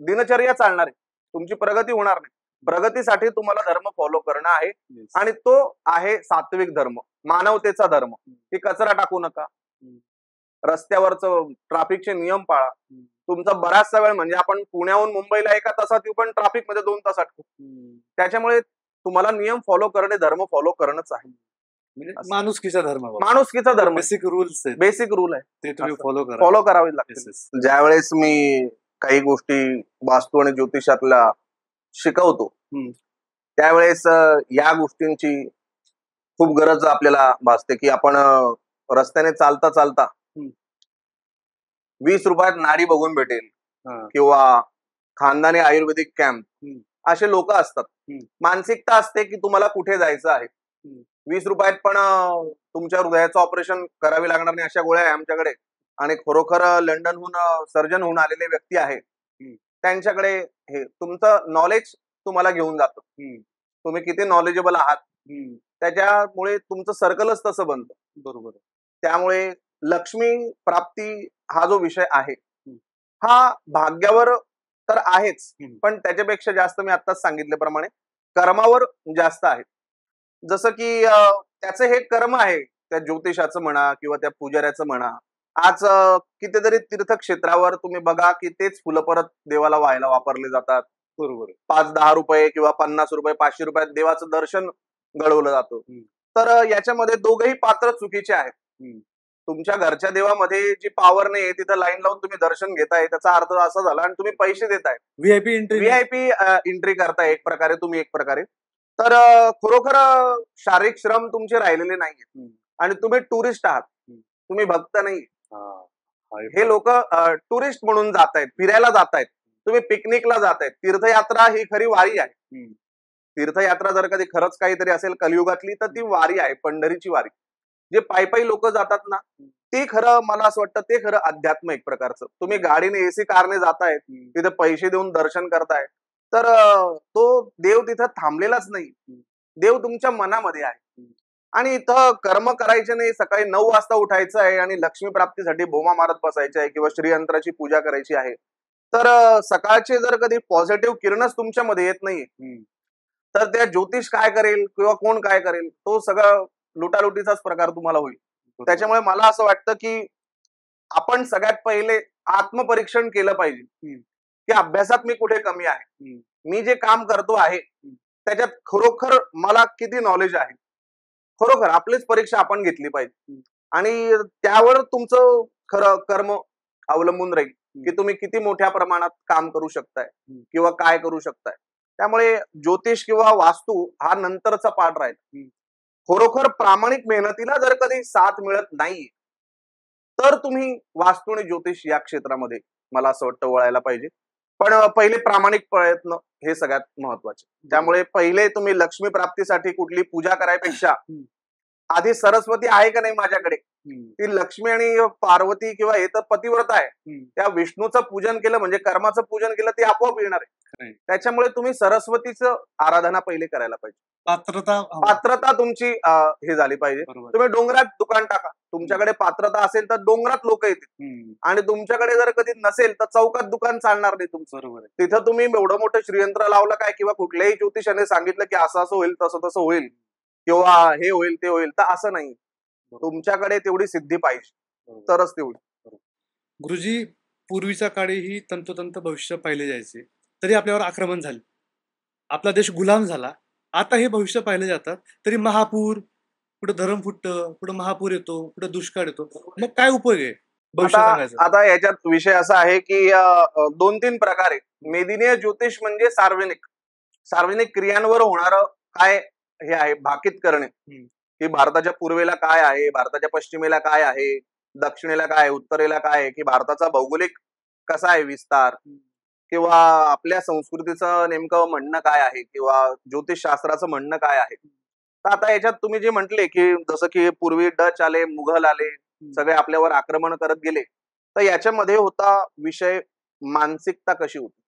दिनचर्या चालणार आहे, तुमची प्रगती होणार नाही. प्रगतीसाठी तुम्हाला धर्म फॉलो करणं आहे Yes. आणि तो आहे सात्विक धर्म, मानवतेचा धर्म. की कचरा टाकू नका, रस्त्यावरचं ट्रॅफिकचे नियम पाळा. तुमचा बराचसा वेळ म्हणजे आपण पुण्याहून मुंबईला 1 तासात येऊ, पण ट्रॅफिक मध्ये 2 तास अटकू. त्याच्यामुळे तुम्हाला नियम फॉलो करणे, धर्म फॉलो करणंच आहे. म्हणजे असं. माणुसकीचा धर्म. माणुसकीचा धर्म, बेसिक रूल्स आहेत, बेसिक रूल आहे, ते तुम्ही असं. फॉलो करा. फॉलो करावे लागतील. Yes, yes. ज्यावेळेस मी काही गोष्टी वास्तू आणि ज्योतिषातल्या शिकवतो, हं. त्यावेळेस या गोष्टींची खूप गरज आपल्याला भासते की आपण रस्त्याने चालता चालता हं. 20 रुपयात नाडी बघून भेटेल हां. किंवा खानदानी आयुर्वेदिक कॅम्प, हं. असे लोक असतात. हं. मानसिकता असते की तुम्हाला कुठे जायचं आहे, हं. 20 रुपयात पण तुमच्या हृदयाचं ऑपरेशन करावे लागणार नाही अशा गोळ्या आहे आमच्याकडे. आणि खरोखर लंडनहून सर्जन होऊन आलेले व्यक्ती आहे, त्यांच्याकडे हे तुमचं नॉलेज तुम्हाला घेऊन जातं. तुम्ही किती नॉलेजेबल आहात त्याच्यामुळे तुमचं सर्कलच तसं बनतं. बरोबर. त्यामुळे लक्ष्मी प्राप्ती हा जो विषय आहे हा भाग्यावर तर आहेच, पण त्याच्यापेक्षा जास्त मी आत्ताच सांगितल्याप्रमाणे कर्मावर जास्त आहे. जसं की त्याचं हे कर्म आहे, त्या ज्योतिषाचं म्हणा किंवा त्या पुजाऱ्याचं म्हणा. आज कितीतरी तीर्थक्षेत्रावर तुम्ही बघा की तेच फुलं परत देवाला व्हायला वापरले जातात. बरोबर. 5-10 रुपये किंवा 50 रुपये 500 रुपयात देवाचं दर्शन घडवलं जातं. तर याच्यामध्ये दोघही पात्र चुकीचे आहेत. तुमच्या घरच्या देवामध्ये जी पॉवर नाही तिथं लाईन लावून तुम्ही दर्शन घेताय, त्याचा अर्थ असा झाला आणि तुम्ही पैसे देताय, व्हीआयपी एंट्री. व्हीआयपी एंट्री करताय एक प्रकारे तुम्ही एक प्रकारे. तर खरोखर शारीरिक श्रम तुमचे राहिलेले नाहीये आणि तुम्ही टुरिस्ट आहात, तुम्ही भक्त नाही. हे लोक टुरिस्ट म्हणून जात आहेत, फिरायला जात आहेत, तुम्ही पिकनिकला जात आहेत. तीर्थयात्रा ही खरी वारी आहे. तीर्थयात्रा जर कधी खरंच काहीतरी असेल कलियुगातली तर ती वारी आहे, पंढरीची वारी. जे पायी लोक जातात ना ते खरं मला असं वाटतं ते खरं अध्यात्म एक प्रकारचं. तुम्ही गाडीने एसी कारने जातायत, तिथे पैसे देऊन दर्शन करताय, तर तो देव तिथं थांबलेलाच नाही. देव तुमच्या मनामध्ये आहे. आणि इथं कर्म करायचे नाही, सकाळी 9 वाजता उठायचं आहे आणि लक्ष्मी प्राप्तीसाठी बोमा मारत बसायचे आहे किंवा श्रीयंत्राची पूजा करायची आहे. तर सकाळचे जर कधी पॉझिटिव्ह किरणच तुमच्यामध्ये येत नाही, तर त्या ज्योतिष काय करेल किंवा कोण काय करेल, तो सगळा लुटालुटीचाच प्रकार तुम्हाला होईल. त्याच्यामुळे मला असं वाटतं की आपण सगळ्यात पहिले आत्मपरीक्षण केलं पाहिजे की अभ्यासात मी कुठे कमी आहे, मी जे काम करतो आहे त्याच्यात खरोखर मला किती नॉलेज आहे. खरोखर आपलीच परीक्षा आपण घेतली पाहिजे आणि त्यावर तुमचं खरं कर्म अवलंबून राहील की तुम्ही किती मोठ्या प्रमाणात काम करू शकताय किंवा काय करू शकताय. त्यामुळे ज्योतिष किंवा वास्तू हा नंतरचा पाठ राहील. खरोखर प्रामाणिक मेहनतीला जर कधी साथ मिळत नाही तर तुम्ही वास्तू आणि ज्योतिष या क्षेत्रामध्ये मला असं वाटतं वळायला पाहिजे. पण पहिले प्रामाणिक प्रयत्न हे सगळ्यात महत्वाचे. त्यामुळे पहिले तुम्ही लक्ष्मी प्राप्तीसाठी कुठली पूजा करायपेक्षा आधी सरस्वती आहे का नाही माझ्याकडे, ती लक्ष्मी आणि पार्वती किंवा हे तर पतिव्रत आहे, त्या विष्णूचं पूजन केलं म्हणजे कर्माचं पूजन केलं ते आपोआप येणार आहे. त्याच्यामुळे तुम्ही सरस्वतीचं आराधना पहिले करायला पाहिजे. पात्रता तुमची हे झाली पाहिजे. तुम्ही डोंगरात दुकान टाका, तुमच्याकडे पात्रता असेल तर डोंगरात लोक येतील आणि तुमच्याकडे जर कधी नसेल तर चौकात दुकान चालणार नाही तुमचं. तिथं तुम्ही एवढं मोठं श्रीयंत्र लावलं काय किंवा कुठल्याही ज्योतिषाने सांगितलं की असं असं होईल तसं तसं होईल किंवा हे होईल ते होईल, तर असं नाही. तुमच्याकडे तेवढी सिद्धी पाहिजे तरच ते होईल. गुरुजी, पूर्वीच्या काळीही तंतोतंत भविष्य पाहिले जायचे, तरी आपल्यावर आक्रमण झाले, आपला देश गुलाम झाला. आता हे भविष्य पाहिले जातात तरी महापूर, कुठं धरण फुटतं, कुठं महापूर येतो, कुठं दुष्काळ येतो. मग काय उपयोग आहे भविष्य सांगायचं? आता याच्यात विषय असा आहे की 2-3 प्रकारे मेदिनीय ज्योतिष म्हणजे सार्वजनिक क्रियांवर होणारं काय हे आहे भाकीत करणे, की भारताच्या पूर्वेला काय आहे, भारताच्या पश्चिमेला काय आहे, दक्षिणेला काय आहे, उत्तरेला काय आहे, की भारताचा भौगोलिक कसा आहे विस्तार किंवा आपल्या संस्कृतीचं नेमकं म्हणणं काय आहे किंवा ज्योतिषशास्त्राचं म्हणणं काय आहे. तर आता याच्यात तुम्ही जे म्हटले की जसं की पूर्वी डच आले, मुघल आले, सगळे आपल्यावर आक्रमण करत गेले, तर याच्यामध्ये होता विषय मानसिकता कशी होती.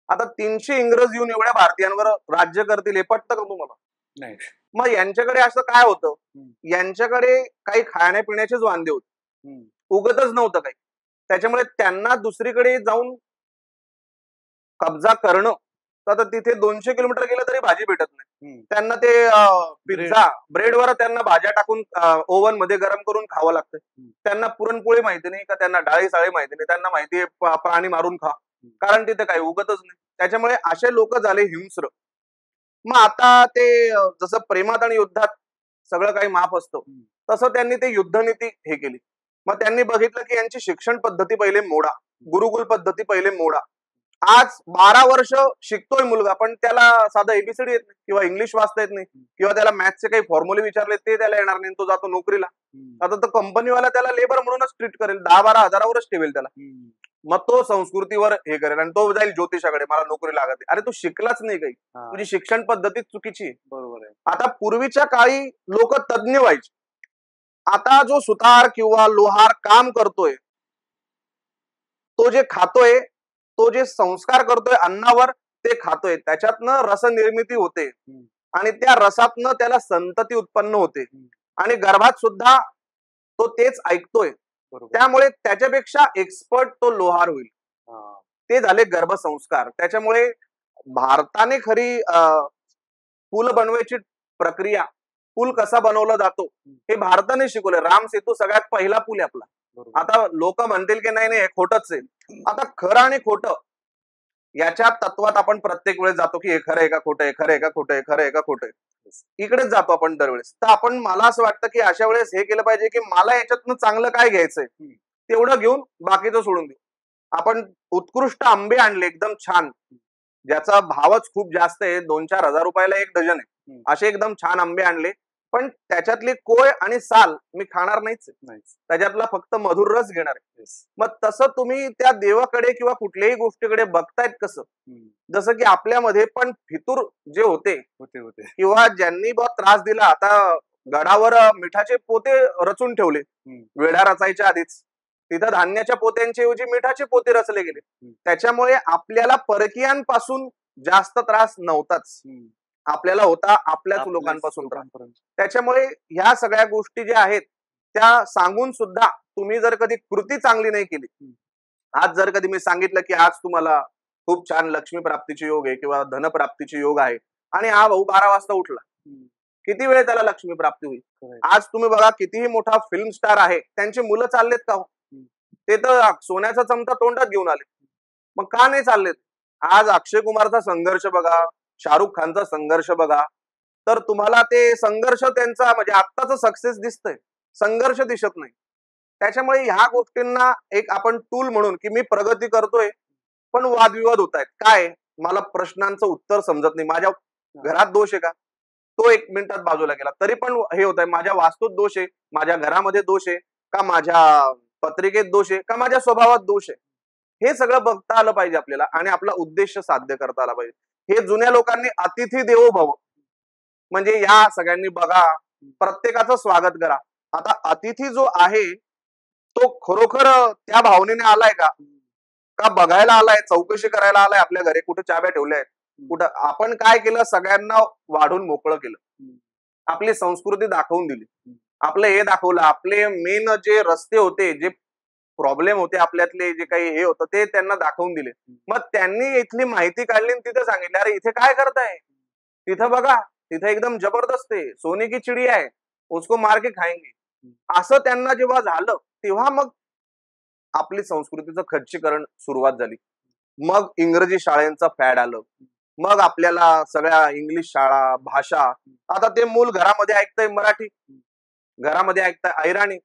आता 300 इंग्रज येऊन एवढ्या भारतीयांवर राज्य करतील हे पटतं का तुम्हाला? नाही. मग यांच्याकडे असं काय होतं, यांच्याकडे काही खाण्यापिण्याचेच वांदे होते, उगतच नव्हतं काही. त्याच्यामुळे त्यांना दुसरीकडे जाऊन कब्जा करणं, तर तिथे 200 किलोमीटर गेलं तरी भाजी भेटत नाही त्यांना. ते पिझ्झा ब्रेडवर त्यांना भाज्या टाकून ओव्हन मध्ये गरम करून खावं लागतं. त्यांना पुरणपोळी माहिती नाही का, त्यांना डाळी साळी माहिती नाही, त्यांना माहिती आहे प्राणी मारून खा, कारण तिथे काही उगतच नाही. त्याच्यामुळे असे लोक झाले हिंस्र. मग आता ते जसं प्रेमात आणि युद्धात सगळं काही माफ असतं, तसं त्यांनी ते युद्धनीती हे केली. मग त्यांनी बघितलं की यांची शिक्षण पद्धती पहिले मोडा, गुरुकुल पद्धती पहिले मोडा. आज 12 वर्ष शिकतोय मुलगा पण त्याला साधं एबीसीडी येत नाही किंवा इंग्लिश वाचता येत नाही किंवा त्याला मॅथ्सचे काही फॉर्म्युले विचारले ते त्याला येणार नाही, तो जातो नोकरीला. आता तर कंपनीवाला त्याला लेबर म्हणूनच ट्रीट करेल, 10-12 हजारावरच ठेवेल त्याला. मग तो संस्कृतीवर हे करेल आणि तो जाईल ज्योतिषाकडे, मला नोकरी लागत आहे. अरे तू शिकलाच नाही काही, तुझी शिक्षण पद्धतीच चुकीची आहे. बरोबर आहे. आता पूर्वीच्या काळी लोक तज्ञ व्हायचे. आता जो सुतार किंवा लोहार काम करतोय, तो जे खातोय, तो जे संस्कार करतोय अन्नावर, ते खातोय, त्याच्यातनं रसनिर्मिती होते आणि त्या रसातनं त्याला संतती उत्पन्न होते आणि गर्भात सुद्धा तो तेच ऐकतोय. त्यामुळे त्याच्यापेक्षा एक्सपर्ट तो लोहार होईल. ते झाले गर्भसंस्कार. त्याच्यामुळे भारताने खरी पूल बनवायची प्रक्रिया, पूल कसा बनवला जातो हे भारताने शिकवलंय. राम सेतू सगळ्यात पहिला पूल आहे आपला. आता लोक म्हणतील की नाही हे खोटच आहे. आता खरं आणि खोटं याच्या तत्वात आपण प्रत्येक वेळेस जातो की हे खरं आहे का खोटं आहे, खरं आहे का खोटं आहे, खरं आहे का खोटं आहे, इकडेच जातो आपण दरवेळेस. तर आपण, मला असं वाटतं की अशा वेळेस हे केलं पाहिजे की मला याच्यातनं चांगलं काय घ्यायचंय तेवढं घेऊन बाकीचं सोडून देऊ. आपण उत्कृष्ट आंबे आणले एकदम छान, ज्याचा भावच खूप जास्त आहे, 2-4 हजार रुपयाला एक डझन आहे, असे एकदम छान आंबे आणले, पण त्याच्यातली कोय आणि साल मी खाणार नाहीच, त्याच्यातला फक्त मधुर रस घेणार आहे. मग तसं तुम्ही त्या देवाकडे किंवा कुठल्याही गोष्टीकडे बघतायत कसं, जसं की आपल्यामध्ये पण फितूर जे होते किंवा ज्यांनी बहुत त्रास दिला, आता गडावर मिठाचे पोते रचून ठेवले वेळा रचायच्या आधीच, तिथं धान्याच्या पोत्यांच्या ऐवजी मिठाचे पोते रचले गेले. त्याच्यामुळे आपल्याला परकीयांपासून जास्त त्रास नव्हताच, आपल्याला होता आपल्याच लोकांपासून त्रास. त्याच्यामुळे ह्या सगळ्या गोष्टी ज्या आहेत त्या सांगून सुद्धा तुम्ही जर कधी कृती चांगली नाही केली, आज जर कधी मी सांगितलं की आज तुम्हाला खूप छान लक्ष्मी प्राप्तीचे योग आहे किंवा धनप्राप्तीचे योग आहे आणि हा भाऊ 12 वाजता उठला, किती वेळ त्याला लक्ष्मी प्राप्ती होईल. आज तुम्ही बघा कितीही मोठा फिल्म स्टार आहे, त्यांची मुलं चाललेत का हो? ते तर सोन्याचा चमचा तोंडात घेऊन आले, मग का नाही चाललेत? आज अक्षय कुमारचा संघर्ष बघा, शाहरुख खानचा संघर्ष बघा, तर तुम्हाला ते संघर्ष त्यांचा म्हणजे आत्ताच सक्सेस दिसतंय, संघर्ष दिसत नाही. त्याच्यामुळे ह्या गोष्टींना एक आपण टूल म्हणून की मी प्रगती करतोय पण वादविवाद होत आहेत, काय मला प्रश्नांचं उत्तर समजत नाही, माझ्या घरात दोष आहे का, तो 1 मिनिटात बाजूला गेला तरी पण हे होत आहे, माझ्या वास्तूत दोष आहे, माझ्या घरामध्ये दोष आहे का, माझ्या पत्रिकेत दोष आहे का, माझ्या स्वभावात दोष आहे, हे सगळं बघता आलं पाहिजे आपल्याला आणि आपला उद्देश साध्य करता आला पाहिजे. हे जुन्या लोकांनी अतिथी देवो भव, म्हणजे या सगळ्यांनी बघा, प्रत्येकाचं स्वागत करा. आता अतिथी जो आहे तो खरोखर त्या भावनेने आलाय का बघायला आलाय, चौकशी करायला आलाय आपल्या घरी, कुठे चाब्या ठेवल्या आहेत, कुठं आपण काय केलं, सगळ्यांना वाढून मोकळं केलं, आपली संस्कृती दाखवून दिली, आपलं हे दाखवलं, आपले मेन जे रस्ते होते, जे प्रॉब्लेम होते आपल्यातले, जे काही हे होतं ते त्यांना दाखवून दिले. मग त्यांनी इथली माहिती काढली आणि तिथे सांगितलं अरे इथे काय करताय, तिथं बघा, तिथे एकदम जबरदस्त आहे, सोने की चिडिया आहे, उसको मार के खाएंगे, असं त्यांना जेव्हा झालं तेव्हा मग आपली संस्कृतीचं खच्चीकरण सुरुवात झाली. मग इंग्रजी शाळांचा फॅड आलं, मग आपल्याला सगळ्या इंग्लिश शाळा, भाषा, आता ते मूल घरामध्ये ऐकतंय मराठी, घरामध्ये ऐकताय ऐराणी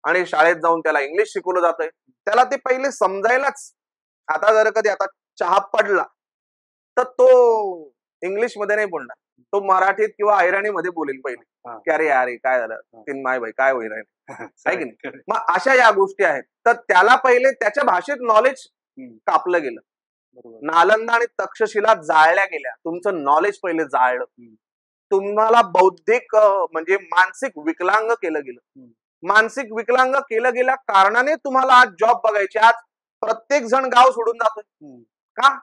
आणि शाळेत जाऊन त्याला इंग्लिश शिकवलं जातंय, त्याला ते पहिले समजायलाच, आता जर कधी आता चहा पडला तर तो इंग्लिश मध्ये नाही बोलणार, तो मराठीत किंवा ऐराणीमध्ये बोलेल पहिले की अरे यार काय झालं, तीन माय भाई काय होईल आहे की नाही. मग अशा या गोष्टी आहेत, तर त्याला पहिले त्याच्या भाषेत नॉलेज कापलं गेलं, नालंदा आणि तक्षशिला जाळल्या गेल्या, तुमचं नॉलेज पहिले जाळलं, तुम्हाला बौद्धिक म्हणजे मानसिक विकलांग केलं गेलं, मानसिक विकलांग केलं गेल्या कारणाने तुम्हाला आज जॉब बघायचे, आज प्रत्येक जण गाव सोडून जातोय का,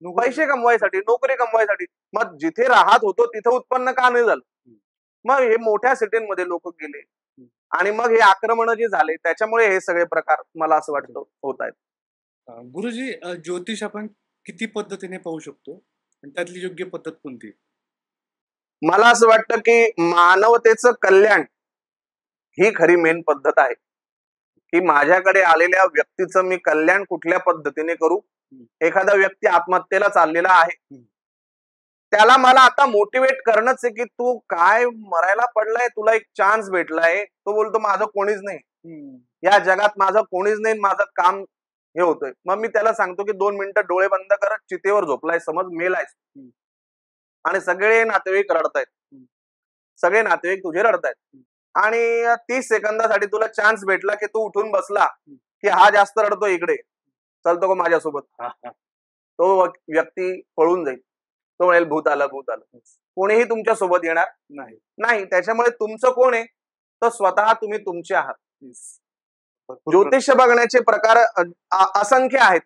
पैसे कमवायसाठी, नोकरी कमवायसाठी. मग जिथे राहत होतो तिथं उत्पन्न का नाही झालं, मग हे मोठ्या सिटीमध्ये लोक गेले आणि मग हे आक्रमण जे झाले त्याच्यामुळे हे सगळे प्रकार मला असं वाटतं होत आहेत. गुरुजी, ज्योतिष आपण किती पद्धतीने पाहू शकतो आणि त्यातली योग्य पद्धत कोणती? मला असं वाटतं की मानवतेचं कल्याण ही खरी मेन पद्धत आहे, की माझ्याकडे आलेल्या व्यक्तीचं मी कल्याण कुठल्या पद्धतीने करू. एखादा व्यक्ती आत्महत्येला चाललेला आहे, त्याला मला आता मोटिवेट करणंच आहे की तू काय मरायला पडलाय, तुला एक चान्स भेटलाय. तो बोलतो माझं कोणीच नाही, या जगात माझं कोणीच नाही, माझं काम हे होतंय. मग मी त्याला सांगतो की 2 मिनिटं डोळे बंद कर, चितेवर झोपलाय, समज मेलायस आणि सगळे नातेवाईक रडतायत, सगळे नातेवाईक तुझे रडतायत आणि 30 सेकंदासाठी तुला चान्स भेटला की तू उठून बसला की हा जास्त रडतो इकडे, चलतो का माझ्यासोबत, तो व्यक्ती पळून जाईल. तो म्हणेल भूत आलं, भूत आलं. कोणीही तुमच्या सोबत येणार नाही. त्याच्यामुळे तुमचं कोण आहे, तर स्वतः तुम्ही तुमचे आहात. ज्योतिष बघण्याचे प्रकार असंख्य आहेत.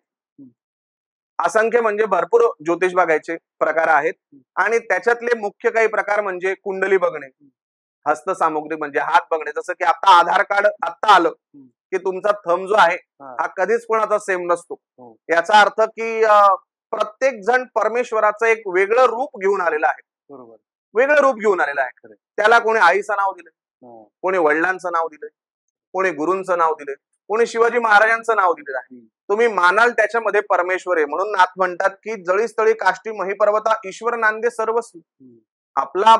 असंख्य म्हणजे भरपूर ज्योतिष बघायचे प्रकार आहेत. आणि त्याच्यातले मुख्य काही प्रकार म्हणजे कुंडली बघणे, हस्तसामुग्री म्हणजे हात बघणे. जसं की आता आधार कार्ड आता आलं की तुमचा थंब जो आहे हा कधीच कोणाचा सेम नसतो. याचा अर्थ की प्रत्येक जण परमेश्वराचं एक वेगळं रूप घेऊन आलेलं आहे. बरोबर. वेगळं रूप घेऊन आलेलं आहे. त्याला कोणी आईचं नाव दिलंय, कोणी वडिलांचं नाव दिलंय, कोणी गुरूंचं नाव दिलंय, कोणी शिवाजी महाराजांचं नाव दिलेलं आहे. तुम्ही मानाल त्याच्यामध्ये परमेश्वर आहे. म्हणून नाथ म्हणतात की जळीस्थळी काष्टी महिपर्वता ईश्वर नांदे सर्वस्वी. आपला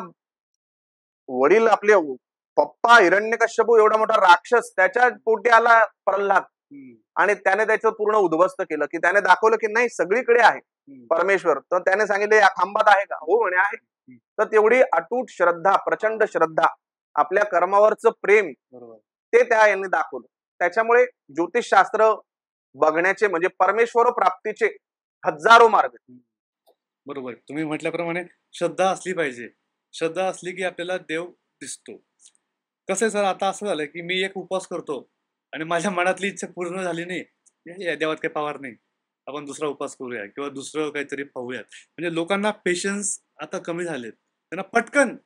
वडील, आपले पप्पा हिरण्यकश्यपू एवढा मोठा राक्षस, त्याच्या पोटी आला प्रल्हाद आणि त्याने त्याचं पूर्ण उद्ध्वस्त केलं. की त्याने दाखवलं की नाही सगळीकडे आहे परमेश्वर. तर त्याने सांगितले या खांबात आहे का, हो म्हणे आहे. तर तेवढी अटूट श्रद्धा, प्रचंड श्रद्धा, आपल्या कर्मावरचं प्रेम ते त्या यांनी दाखवलं. त्याच्यामुळे ज्योतिषशास्त्र बघण्याचे म्हणजे परमेश्वर प्राप्तीचे हजारो मार्ग. बरोबर. तुम्ही म्हटल्याप्रमाणे श्रद्धा असली पाहिजे. श्रद्धा असली की आपल्याला देव दिसतो. कसं आहे सर, आता असं झालं की मी एक उपवास करतो आणि माझ्या मनातली इच्छा पूर्ण झाली नाही, या देवात काही पावर नाही, आपण दुसरा उपवास करूया किंवा दुसरं काहीतरी पाहूयात. म्हणजे लोकांना पेशन्स आता कमी झालेत. त्यांना पटकन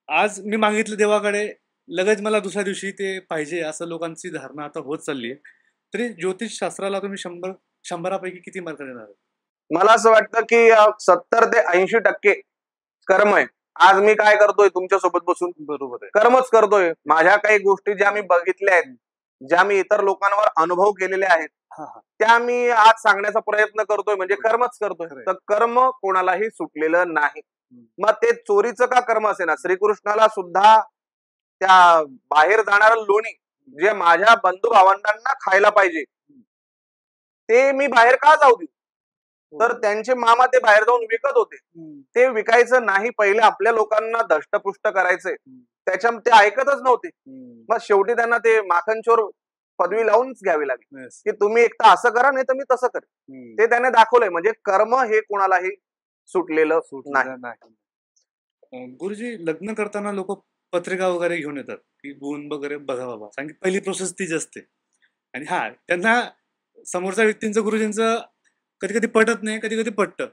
आज मी मागितलं देवाकडे, लगेच मला दुसऱ्या दिवशी ते पाहिजे, असं लोकांची धारणा आता होत चालली आहे. तरी ज्योतिषशास्त्राला तुम्ही 100पैकी किती मार्क देणार? मला असं वाटतं की 70 ते 80% कर्म आहे. आज मी काय करतोय तुमच्या सोबत बसून, बरोबर आहे, कर्मच करतोय. माझ्या काही गोष्टी ज्या मी बघितल्या आहेत, ज्या मी इतर लोकांवर अनुभव केलेले आहेत, त्या मी आज सांगण्याचा प्रयत्न करतोय, म्हणजे कर्मच करतोय. तर कर्म कोणालाही सुटलेलं नाही. मग ते चोरीचं का कर्म असे ना, श्रीकृष्णाला सुद्धा त्या बाहेर जाणारं लोणी जे माझ्या बंधू भावंडांना खायला पाहिजे ते मी बाहेर का जाऊ देऊ, तर त्यांचे मामा ते बाहेर जाऊन विकत होते. ते विकायचं नाही, पहिले आपल्या लोकांना धष्टपुष्ट करायचंय, त्याच्या ते ऐकतच नव्हते. मग शेवटी त्यांना ते माखनचोर पदवी लावूनच घ्यावी लागली की तुम्ही एक तर असं करा, नाही तर मी तसं करेन. ते त्याने दाखवलंय. म्हणजे कर्म हे कोणालाही सुटलेलं नाही. गुरुजी, लग्न करताना लोक पत्रिका वगैरे घेऊन येतात की गुण वगैरे बघा बाबा, सांग पहिली प्रोसेस तीच असते. आणि त्यांना समोरच्या व्यक्तींचं, गुरुजींचं कधी कधी पटत नाही, कधी कधी पटतं.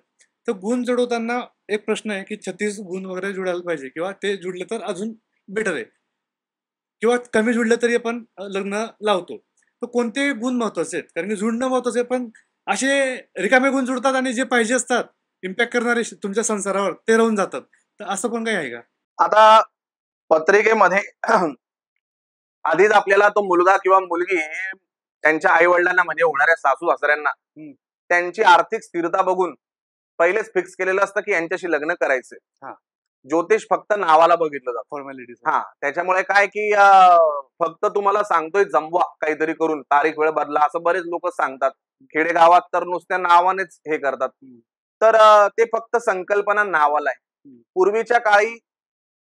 तर गुण जुळवताना एक प्रश्न आहे की 36 गुण वगैरे जुळायला पाहिजे, किंवा ते जुळले तर अजून बेटर आहे, किंवा कमी जुळलं तरी आपण लग्न लावतो. तर कोणते गुण महत्वाचे आहेत? कारण की जुळणं महत्वाचं आहे, पण असे रिकामे गुण जुळतात आणि जे पाहिजे असतात इम्पॅक्ट करणारे तुमच्या संसारावर, ते राहून जातात. तर असं पण काही आहे का? आता पत्रिकेमध्ये आधीच आपल्याला तो मुलगा किंवा मुलगी त्यांच्या आई वडिलांना म्हणजे होणाऱ्या सासू सासऱ्यांना त्यांची आर्थिक स्थिरता बघून पहिलेच फिक्स केलेलं असतं की यांच्याशी लग्न करायचंय. ज्योतिष फक्त नावाला बघितलं जातं, फॉर्मॅलिटी. त्याच्यामुळे काय की फक्त तुम्हाला सांगतोय जमवा काहीतरी करून, तारीख वेळ बदला, असं बरेच लोक सांगतात. खेडेगावात तर नुसत्या नावानेच हे करतात. तर ते फक्त संकल्पना नावाला आहे. पूर्वीच्या काळी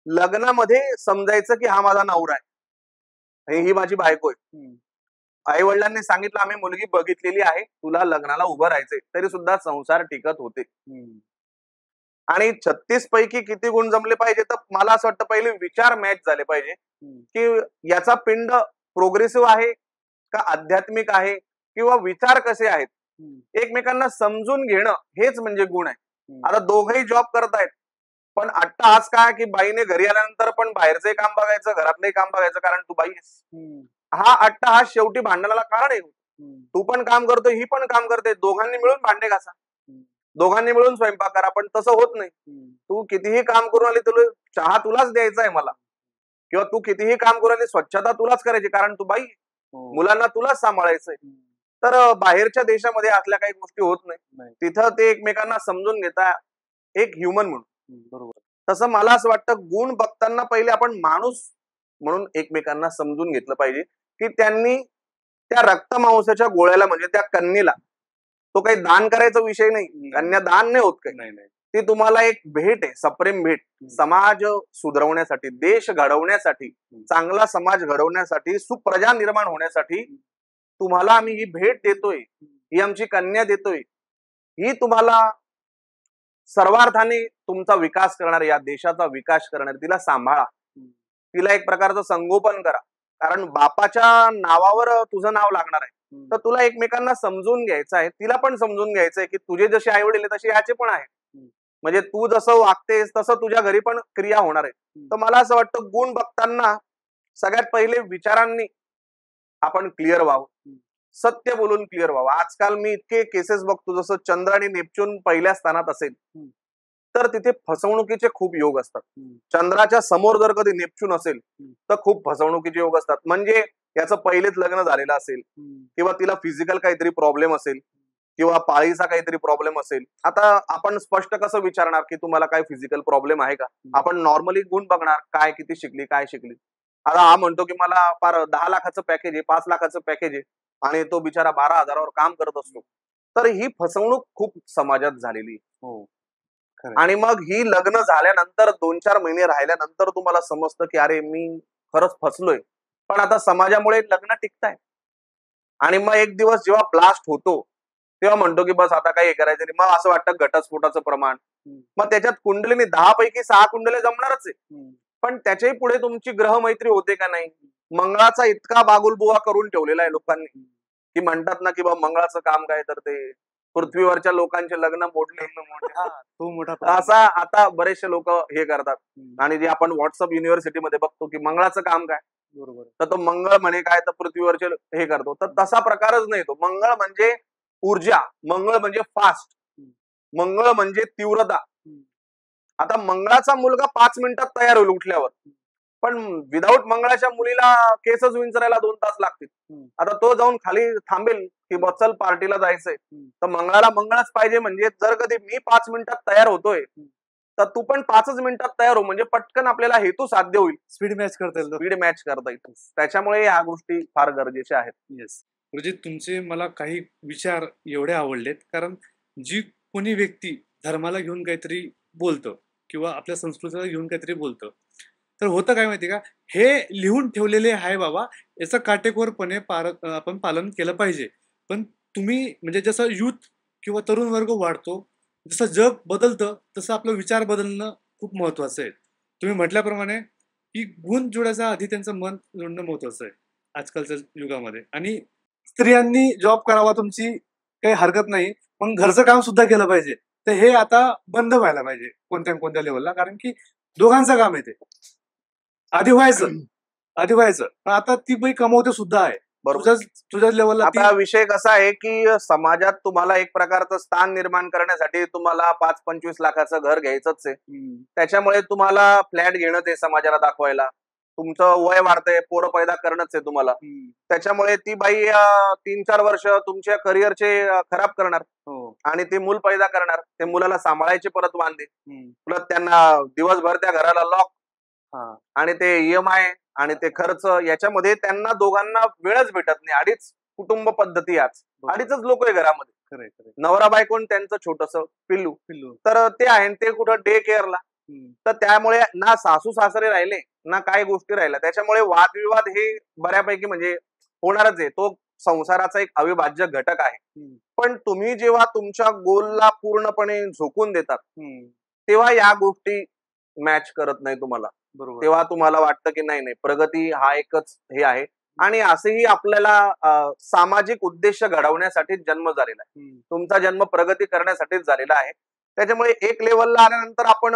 लग्नामध्ये समजायचं की हा माझा नवरा आहे, ही माझी बायको आहे. आई वडिलांनी सांगितलं आम्ही मुलगी बघितलेली आहे, तुला लग्नाला उभं राहायचंय, तरी सुद्धा संसार टिकत होते. आणि 36 पैकी किती गुण जमले पाहिजे, तर मला असं वाटतं पहिले विचार मॅच झाले पाहिजे की याचा पिंड प्रोग्रेसिव्ह आहे का आध्यात्मिक आहे, किंवा विचार कसे आहेत, एकमेकांना समजून घेणं हेच म्हणजे गुण आहे. आता दोघंही जॉब करतायत, पण अट्टहास काय की बाईने घरी आल्यानंतर पण बाहेरचंही काम बघायचं, घरातलंही काम बघायचं, कारण तू बाई आहेस. हा अट्टहास शेवटी भांडणाला कारण आहे. तू पण काम करतोय, ही पण काम करते, दोघांनी मिळून भांडे घासा, दोघांनी मिळून स्वयंपाक करा. पण तसं होत नाही. तू कितीही काम करून आली, तुला चहा तुलाच द्यायचा आहे मला, किंवा तू कितीही काम करून आली, स्वच्छता तुलाच करायची, कारण तू बाई, मुलांना तुलाच सांभाळायचंय. तर बाहेरच्या देशामध्ये असल्या काही गोष्टी होत नाही. तिथं ते एकमेकांना समजून घेता, एक ह्युमन म्हणून. बरोबर. तसं मला असं वाटतं गुण बघताना पहिले आपण माणूस म्हणून एकमेकांना समजून घेतलं पाहिजे की त्यांनी त्या रक्तमांसाच्या गोळ्याला म्हणजे त्या कन्येला, तो काही दान करायचा विषय नाही, कन्यादान नाही होत काही, ती तुम्हाला एक भेट आहे, सप्रेम भेट. समाज सुधारवण्यासाठी, देश घडवण्यासाठी, चांगला समाज घडवण्यासाठी, सुप्रजा निर्माण होण्यासाठी तुम्हाला आम्ही ही भेट देतोय, ही आमची कन्या देतोय, ही तुम्हाला सर्वार्थाने तुमचा विकास करणार, या देशाचा विकास करणार, तिला सांभाळा, तिला एक प्रकारचं संगोपन करा. कारण बापाच्या नावावर तुझं नाव लागणार आहे, तर तुला एकमेकांना समजून घ्यायचं आहे, तिला पण समजून घ्यायचं आहे की तुझे जसे आई वडील तसे याचे पण आहे. म्हणजे तू जसं वागतेस तसं तुझ्या घरी पण क्रिया होणार आहे. तर मला असं वाटतं गुण बघताना सगळ्यात पहिले विचारांनी आपण क्लिअर व्हावं, सत्य बोलून क्लिअर व्हावं. आजकाल मी इतके केसेस बघतो, जसं चंद्र आणि नेपच्यून पहिल्या स्थानात असेल तर तिथे फसवणुकीचे खूप योग असतात. चंद्राच्या समोर जर कधी नेपच्यून असेल तर खूप फसवणुकीचे योग असतात. म्हणजे याचं पहिलेच लग्न झालेलं असेल, किंवा तिला फिजिकल काहीतरी प्रॉब्लेम असेल, किंवा पाळीचा काहीतरी प्रॉब्लेम असेल. आता आपण स्पष्ट कसं विचारणार की तुम्हाला काय फिजिकल प्रॉब्लेम आहे का? आपण नॉर्मली गुण बघणार, काय किती शिकली, काय शिकली. आता हा म्हणतो की मला फार 10 लाखाचं पॅकेज आहे, 5 लाखाचं पॅकेज आहे, आणि तो बिचारा 12,000वर काम करत असतो. तर ही फसवणूक खूप समाजात झालेली. हो. आणि मग ही लग्न झाल्यानंतर 2-4 महिने राहिल्यानंतर तुम्हाला समजतं की अरे मी खरंच फसलोय. पण आता समाजामुळे लग्न टिकताय. आणि मग एक दिवस जेव्हा ब्लास्ट होतो तेव्हा म्हणतो की बस आता काही हे करायचं नाही. मग असं वाटतं घटस्फोटाचं प्रमाण. मग त्याच्यात कुंडलीने 10 पैकी 6 कुंडले जमणारच आहे. पण त्याच्याही पुढे तुमची ग्रहमैत्री होते का नाही? मंगळाचा इतका बागुलबुवा करून ठेवलेला आहे लोकांनी, की म्हणतात ना की बा मंगळाचं काम काय, तर ते पृथ्वीवरच्या लोकांचे लग्न मोडले. तो मोठा असा आता बरेचसे लोक हे करतात. आणि जे आपण व्हॉट्सअप युनिव्हर्सिटीमध्ये बघतो की मंगळाचं काम काय, बरोबर. तर तो मंगळ म्हणे काय, तर पृथ्वीवरचे हे करतो. तर तसा प्रकारच नाही तो. मंगळ म्हणजे ऊर्जा, मंगळ म्हणजे फास्ट, मंगळ म्हणजे तीव्रता. आता मंगळाचा मुलगा 5 मिनिटात तयार होईल उठल्यावर, पण विदाऊट मंगळाच्या मुलीला केसच विंचरायला 2 तास लागतील. आता तो जाऊन खाली थांबेल की बच्चल पार्टीला जायचंय, तर मंगळाला मंगळच पाहिजे. म्हणजे जर कधी मी 5 मिनिटात तयार होतोय तर तू पण 5च मिनिटात तयार हो, म्हणजे पटकन आपल्याला हेतू साध्य होईल, स्पीड मॅच करता येईल. स्पीड मॅच करता येईल. त्याच्यामुळे ह्या गोष्टी फार गरजेच्या आहेत. येस. म्हणजे तुमचे मला काही विचार एवढे आवडलेत, कारण जी कोणी व्यक्ती धर्माला घेऊन काहीतरी बोलतं किंवा आपल्या संस्कृतीला घेऊन काहीतरी बोलतं, तर होतं काय माहिती का, हे लिहून ठेवलेले आहे बाबा, याचं काटेकोरपणे आपण पालन केलं पाहिजे. पण तुम्ही म्हणजे जसं युथ किंवा तरुण वर्ग वाढतो, जसं जग बदलतं, तसं आपलं विचार बदलणं खूप महत्वाचं आहे. तुम्ही म्हटल्याप्रमाणे की गुण जोडायच्या आधी त्यांचं मन जोडणं महत्वाचं आहे आजकालच्या युगामध्ये. आणि स्त्रियांनी जॉब करावा, तुमची काही हरकत नाही, पण घरचं काम सुद्धा केलं पाहिजे. तर हे आता बंद व्हायला पाहिजे कोणत्या ना कोणत्या लेवलला, कारण की दोघांचं काम आहे ते. आधी व्हायचं पण आता ती बाई कमवते सुद्धा आहे. बरोबर. तुझ्याच लेवलला आता विषय कसा आहे की समाजात तुम्हाला एक प्रकारचं स्थान निर्माण करण्यासाठी तुम्हाला 5-25 लाखाचं घर घ्यायचंच आहे. त्याच्यामुळे तुम्हाला फ्लॅट घेणं ते समाजाला दाखवायला, तुमचं वय वाढतंय, पोरं पैदा करणंच आहे तुम्हाला. त्याच्यामुळे ती बाई 3-4 वर्ष तुमच्या करिअरचे खराब करणार, आणि ते मूल पैदा करणार, ते मुलाला सांभाळायचे परत वांदे, प्लस त्यांना दिवसभर त्या घराला लॉक, आणि ते EMI आणि ते खर्च, याच्यामध्ये त्यांना दोघांना वेळच भेटत नाही. 2.5 कुटुंब पद्धती आज, 2.5च लोक आहे घरामध्ये, नवरा बायको त्यांचं छोटस पिल्लू, तर ते आहे, ते कुठं डे केअरला. तर त्यामुळे ना सासू सासरे राहिले ना काही गोष्टी राहिल्या. त्याच्यामुळे वादविवाद हे बऱ्यापैकी म्हणजे होणारच आहे. तो संसाराचा एक अविभाज्य घटक आहे. पण तुम्ही जेव्हा तुमच्या गोलला पूर्णपणे झोकून देतात, तेव्हा या गोष्टी मॅच करत नाही तुम्हाला. तेव्हा तुम्हाला वाटतं की नाही, प्रगती हा एकच हे आहे. आणि असेही आपल्याला सामाजिक उद्देश घडवण्यासाठीच जन्म झालेला आहे. तुमचा जन्म प्रगती करण्यासाठीच झालेला आहे. त्याच्यामुळे एक लेवलला आल्यानंतर आपण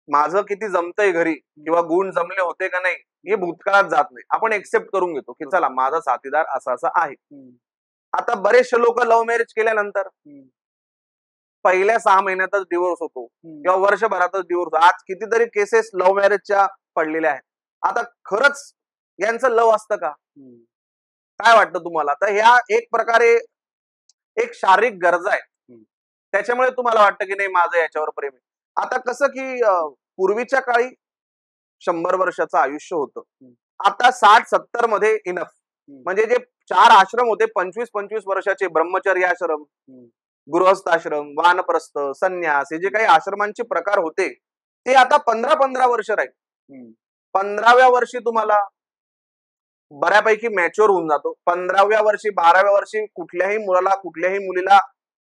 माझं किती जमतंय घरी किंवा गुण जमले होते का नाही हे भूतकाळात जात नाही. आपण एक्सेप्ट करून घेतो की चला माझा साथीदार असा असा आहे. आता बरेचसे लोक लव्ह मॅरेज केल्यानंतर पहिल्या 6 महिन्यातच डिवोर्स होतो किंवा वर्षभरातच डिवोर्स. आज कितीतरी केसेस लव्ह मॅरेजच्या पडलेल्या आहेत. आता खरंच यांचं लव असतं का? काय वाटतं तुम्हाला? तर ह्या एक प्रकारे एक शारीरिक गरजा आहेत. त्याच्यामुळे तुम्हाला वाटतं की नाही माझं याच्यावर प्रेम आहे. आता कसं की पूर्वीच्या काळी 100 वर्षाचं आयुष्य होतं, आता 60-70 मध्ये इनफ. म्हणजे जे 4 आश्रम होते 25-25 वर्षाचे, ब्रह्मचर्य आश्रम, गृहस्थ आश्रम, वानप्रस्थ, संन्यास, हे जे काही आश्रमांचे प्रकार होते ते आता 15-15 वर्ष राहील. 15व्या वर्षी तुम्हाला बऱ्यापैकी मॅच्युअर होऊन जातो. 15व्या वर्षी 12व्या वर्षी कुठल्याही मुलाला कुठल्याही मुलीला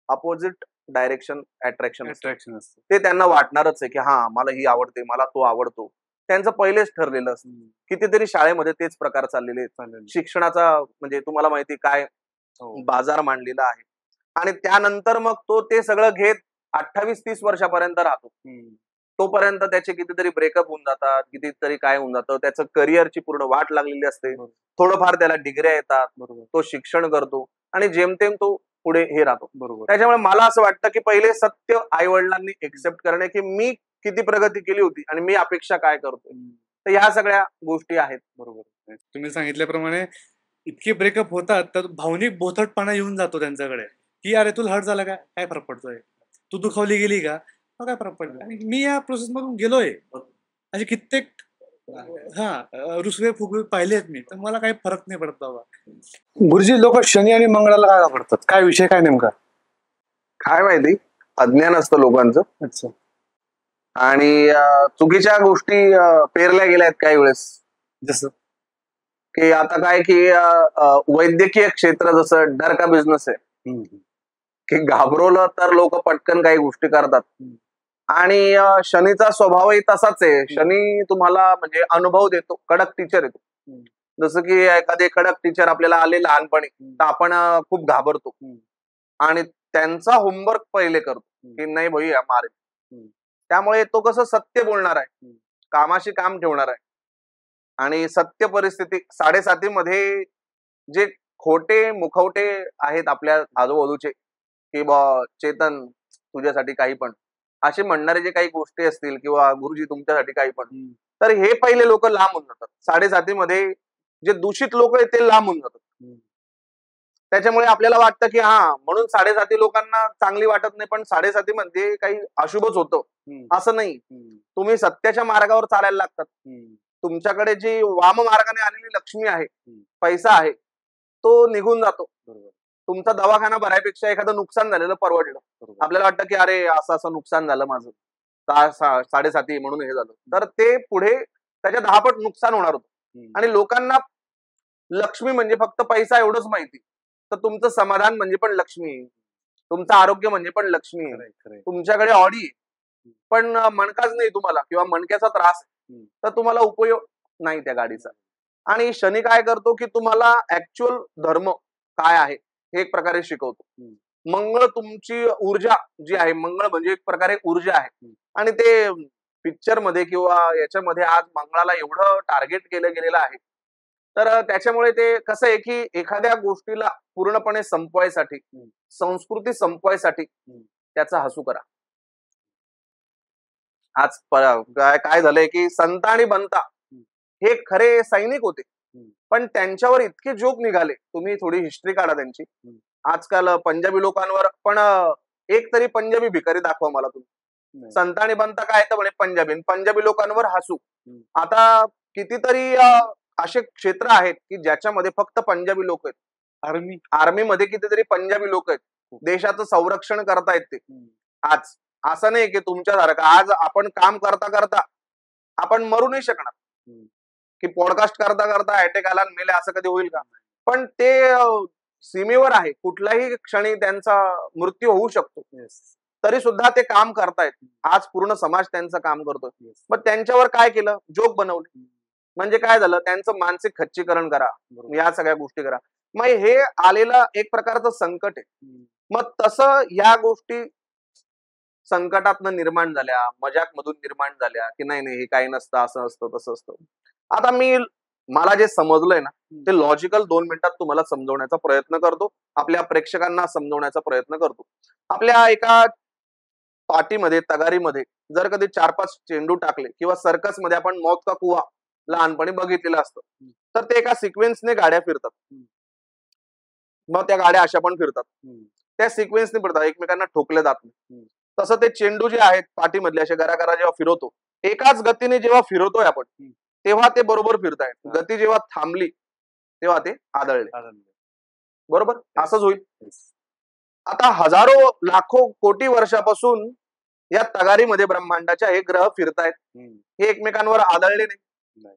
अपोजिट डायरेक्शन अट्रॅक्शन अट्रॅक्शन असतं. ते त्यांना वाटणारच आहे की हा मला ही आवडते, मला तो आवडतो. त्यांचं पहिलेच ठरलेलं असतं. कितीतरी शाळेमध्ये तेच प्रकार चाललेले आहेत. शिक्षणाचा म्हणजे तुम्हाला माहिती काय बाजार मांडलेला आहे आणि त्यानंतर मग तो ते सगळं घेत 28-30 वर्षापर्यंत राहतो. तोपर्यंत त्याचे कितीतरी ब्रेकअप होऊन जातात, कितीतरी काय होऊन जातं, त्याचं करिअरची पूर्ण वाट लागलेली असते. थोडंफार त्याला डिग्र्या येतात, तो शिक्षण करतो आणि जेमतेम तो पुढे हे राहतो. बरोबर. त्याच्यामुळे मला असं वाटतं की पहिले सत्य आई वडिलांनी एक्सेप्ट करणे की मी किती प्रगती केली होती आणि मी अपेक्षा काय करतोय. तर ह्या सगळ्या गोष्टी आहेत. बरोबर. तुम्ही सांगितल्याप्रमाणे इतके ब्रेकअप होतात तर भावनिक बोथटपणा येऊन जातो त्यांच्याकडे की अरे तुला हर्ट झाला का, काय फरक पडतोय, तू दुखावली गेली का, काय फरक पडला. आणि मी या प्रोसेस मधून गेलोय, असे कित्येक रुसवे फुगवे पाहिलेत मी, तर मला काही फरक नाही पडत बाबा. गुरुजी, लोक शनी आणि मंगळाला काय वापरतात, काय विषय काय नेमका? काय माहिती, अज्ञान असतं लोकांचं. अच्छा. आणि चुकीच्या गोष्टी पेरल्या गेल्या आहेत काही वेळेस. जसं की आता काय की वैद्यकीय क्षेत्र जसं डर का बिझनेस आहे की घाबरवलं तर लोक पटकन काही गोष्टी करतात. आणि शनीचा स्वभावही तसाच आहे. शनी तुम्हाला म्हणजे अनुभव देतो, कडक टीचर येतो. जसं की एखादे कडक टीचर आपल्याला आले लहानपणी तर आपण खूप घाबरतो आणि त्यांचा होमवर्क पहिले करतो की नाही भाई मारे. त्यामुळे तो कसं सत्य बोलणार आहे, कामाशी काम ठेवणार आहे आणि सत्य परिस्थिती 7.5 मध्ये जे खोटे मुखवटे आहेत आपल्या आजूबाजूचे की बा चेतन तुझ्यासाठी काही पण असे म्हणणारे जे काही गोष्टी असतील किंवा गुरुजी तुमच्यासाठी काही पण, तर हे पहिले लोक लांब होऊन जातात. 7.5 मध्ये जे दूषित लोक आहेत ते लांब होऊन जातात. त्याच्यामुळे आपल्याला वाटतं की म्हणून 7.5 लोकांना चांगली वाटत नाही, पण 7.5 मध्ये काही अशुभच होतं असं नाही. तुम्ही सत्याच्या मार्गावर चालायला लागतात. तुमच्याकडे जी वाम मार्गाने आलेली लक्ष्मी आहे, पैसा आहे, तो निघून जातो. तुमचा दवाखाना भरायपेक्षा एखादं नुकसान झालेलं परवडलं. आपल्याला वाटतं की अरे असं असं नुकसान झालं माझं, 7.5 म्हणून हे झालं, तर ते पुढे त्याच्या 10 पट नुकसान होणार होतं. आणि लोकांना लक्ष्मी म्हणजे फक्त पैसा एवढंच माहिती, तर तुमचं समाधान म्हणजे पण लक्ष्मी, तुमचं आरोग्य म्हणजे पण लक्ष्मी. तुमच्याकडे ऑडी पण मणकाच नाही तुम्हाला किंवा मणक्याचा त्रास तर तुम्हाला उपयोग नाही त्या गाडीचा. आणि शनी काय करतो की तुम्हाला ऍक्च्युअल धर्म काय आहे हे एक प्रकारे शिकवतो. मंगळ तुमची ऊर्जा जी आहे, मंगळ म्हणजे एक प्रकारे ऊर्जा आहे आणि ते पिक्चर मध्ये किंवा याच्यामध्ये आज मंगळाला एवढं टार्गेट केलं गेलेलं आहे. तर त्याच्यामुळे ते कसं आहे की एखाद्या गोष्टीला पूर्णपणे संपवायसाठी, संस्कृती संपवायसाठी त्याचा हसू करा. आज काय झालंय की संत आणि बनता हे खरे सैनिक होते, पण त्यांच्यावर इतके जोक निघाले. तुम्ही थोडी हिस्ट्री काढा त्यांची. आजकाल पंजाबी लोकांवर पण एक तरी पंजाबी भिकारी दाखवा मला तुम्ही. संत आणि बनता काय तर म्हणे पंजाबी लोकांवर हसू. आता कितीतरी असे क्षेत्र आहेत की ज्याच्यामध्ये फक्त पंजाबी लोक आहेत. आर्मी मध्ये कितीतरी पंजाबी लोक आहेत. देशाचं संरक्षण करतायत ते. आज असं नाही की तुमच्यासारखं आज आपण काम करता करता आपण मरू नाही शकणार की पॉडकास्ट करता करता अटॅक आला मेले असं कधी होईल का? पण ते सीमेवर आहे, कुठल्याही क्षणी त्यांचा मृत्यू होऊ शकतो. तरी सुद्धा ते काम करतायत. आज पूर्ण समाज त्यांचं काम करतोय. मग त्यांच्यावर काय केलं, जोक बनवले. म्हणजे काय झालं, त्यांचं मानसिक खच्चीकरण करा, या सगळ्या गोष्टी करा. मग हे आलेलं एक प्रकारचं संकट आहे. मग तसं या गोष्टी संकटातनं निर्माण झाल्या, मजाक मधून निर्माण झाल्या की नाही हे काही नसतं, असं असतं तसं असतं. आता मला जे समजलंय ना ते लॉजिकल 2 मिनिटात तुम्हाला समजवण्याचा प्रयत्न करतो, आपल्या प्रेक्षकांना समजवण्याचा प्रयत्न करतो. आपल्या एका पार्टीमध्ये तगारीमध्ये जर कधी 4-5 चेंडू टाकले किंवा सर्कस मध्ये आपण मौत का कुवा लहानपणी बघितलेलं असतं, तर ते एका सिक्वेन्सने गाड्या फिरतात. मग त्या गाड्या अशा पण फिरतात, त्या सिक्वेन्सने फिरतात, एकमेकांना ठोकले जात नाही. तसं ते चेंडू जे आहेत पाठीमधले असे गरागरा जेव्हा फिरवतो, एकाच गतीने जेव्हा फिरवतोय आपण तेव्हा ते बरोबर फिरतायत. गती जेव्हा थांबली तेव्हा ते आदळले. बरोबर असंच होईल. आता हजारो लाखो कोटी वर्षापासून या तगारीमध्ये ब्रह्मांडाच्या हे ग्रह फिरतायत, हे एकमेकांवर आदळले नाही.